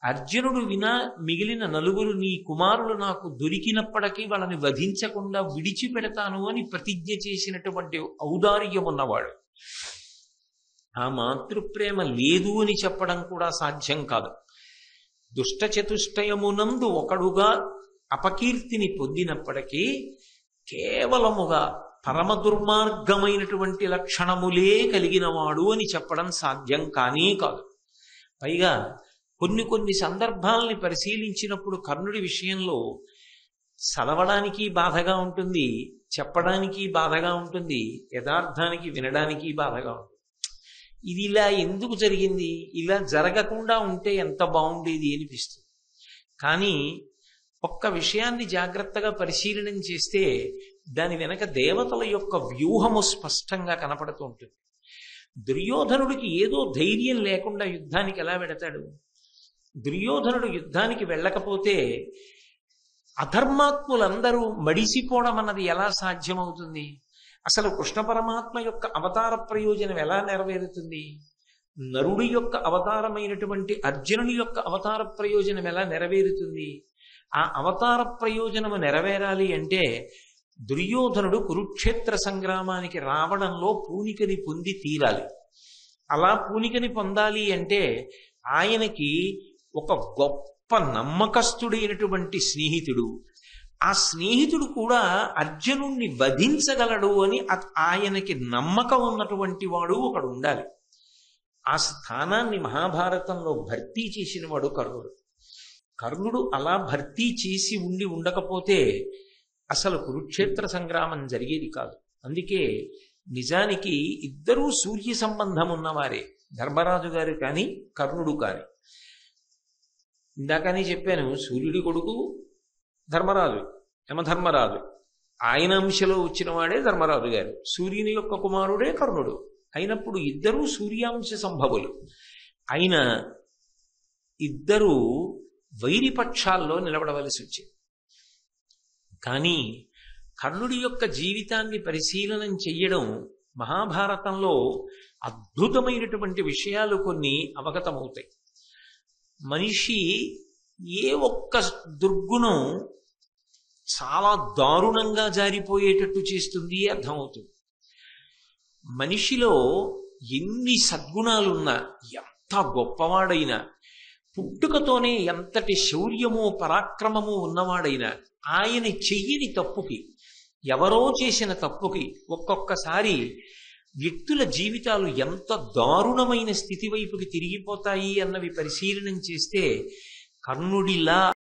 Speaker 1: అర్జునుడు వినా మిగిలిన 4 నీ కుమారులు నాకు దొరికినప్పటికీ వాళ్ళని వధించకుండా విడిచిపెడతాను అని ప్రతిజ్ఞ చేసినటువంటి ఔదార్యం ఉన్నవాడు. ఆ మాతృప్రేమ లేదు అని చెప్పడం కూడా సాధ్యం కాదు. దుష్ట చతుష్టయమునందు ఒకడుగా అపకీర్తిని పొందినప్పటికీ కేవలముగా పరమ దుర్మార్గమైనటువంటి లక్షణములే కలిగినవాడు అని చెప్పడం సాధ్యం కానే కాదు. పైగా కొన్ని సందర్భాలని పరిశీలించినప్పుడు కర్ణుడి విషయంలో చదవడానికి బాధగా ఉంటుంది, చెప్పడానికి బాధగా ఉంటుంది, యథార్థానికి వినడానికి బాధగా ఉంటుంది. ఇది ఇలా ఎందుకు జరిగింది, ఇలా జరగకుండా ఉంటే ఎంత బాగుండేది అనిపిస్తుంది. కానీ ఒక్క విషయాన్ని జాగ్రత్తగా పరిశీలనం చేస్తే దాని వెనక దేవతల యొక్క వ్యూహము స్పష్టంగా కనపడుతూ ఉంటుంది. దుర్యోధనుడికి ఏదో ధైర్యం లేకుండా యుద్ధానికి ఎలా వెడతాడు? దుర్యోధనుడు యుద్ధానికి వెళ్ళకపోతే అధర్మాత్ములందరూ మడిసిపోవడం అన్నది ఎలా సాధ్యమవుతుంది? అసలు కృష్ణ పరమాత్మ యొక్క అవతార ప్రయోజనం ఎలా నెరవేరుతుంది? నరుడి యొక్క అవతారమైనటువంటి అర్జునుని యొక్క అవతార ప్రయోజనం ఎలా నెరవేరుతుంది? ఆ అవతార ప్రయోజనము నెరవేరాలి అంటే దుర్యోధనుడు కురుక్షేత్ర సంగ్రామానికి రావడంలో పూనికని పొంది తీరాలి. అలా పూనికని పొందాలి అంటే ఆయనకి ఒక గొప్ప నమ్మకస్తుడైనటువంటి స్నేహితుడు, ఆ స్నేహితుడు కూడా అర్జునుణ్ణి వధించగలడు అని ఆయనకి నమ్మకం ఉన్నటువంటి వాడు ఒకడు ఉండాలి. ఆ స్థానాన్ని మహాభారతంలో భర్తీ చేసిన వాడు కర్ణుడు. కర్ణుడు అలా భర్తీ చేసి ఉండకపోతే అసలు కురుక్షేత్ర సంగ్రామం జరిగేది కాదు. అందుకే నిజానికి ఇద్దరూ సూర్య సంబంధం ఉన్నవారే, ధర్మరాజు గారు కానీ కర్ణుడు కానీ. ఇందాకనే చెప్పాను, సూర్యుడి కొడుకు ధర్మరాజు, యమధర్మరాజు, ఆయన అంశలో వచ్చిన వాడే ధర్మరాజు గారు, సూర్యుని యొక్క కుమారుడే కర్ణుడు. అయినప్పుడు ఇద్దరూ సూర్యాంశ సంభవులు అయిన ఇద్దరూ వైరిపక్షాల్లో నిలబడవలసి వచ్చింది. కానీ కర్ణుడి యొక్క జీవితాన్ని పరిశీలనం చెయ్యడం మహాభారతంలో అద్భుతమైనటువంటి విషయాలు కొన్ని అవగతమవుతాయి. మనిషి ఏ ఒక్క దుర్గుణం చాలా దారుణంగా జారిపోయేటట్టు చేస్తుంది అర్థమవుతుంది. మనిషిలో ఎన్ని సద్గుణాలున్నా, ఎంత గొప్పవాడైనా, పుట్టుకతోనే ఎంతటి శౌర్యమో పరాక్రమము ఉన్నవాడైనా ఆయన చెయ్యని తప్పుకి, ఎవరో చేసిన తప్పుకి ఒక్కొక్కసారి వ్యక్తుల జీవితాలు ఎంత దారుణమైన స్థితి వైపుకి తిరిగిపోతాయి అన్నవి పరిశీలనం చేస్తే కర్ణుడిలా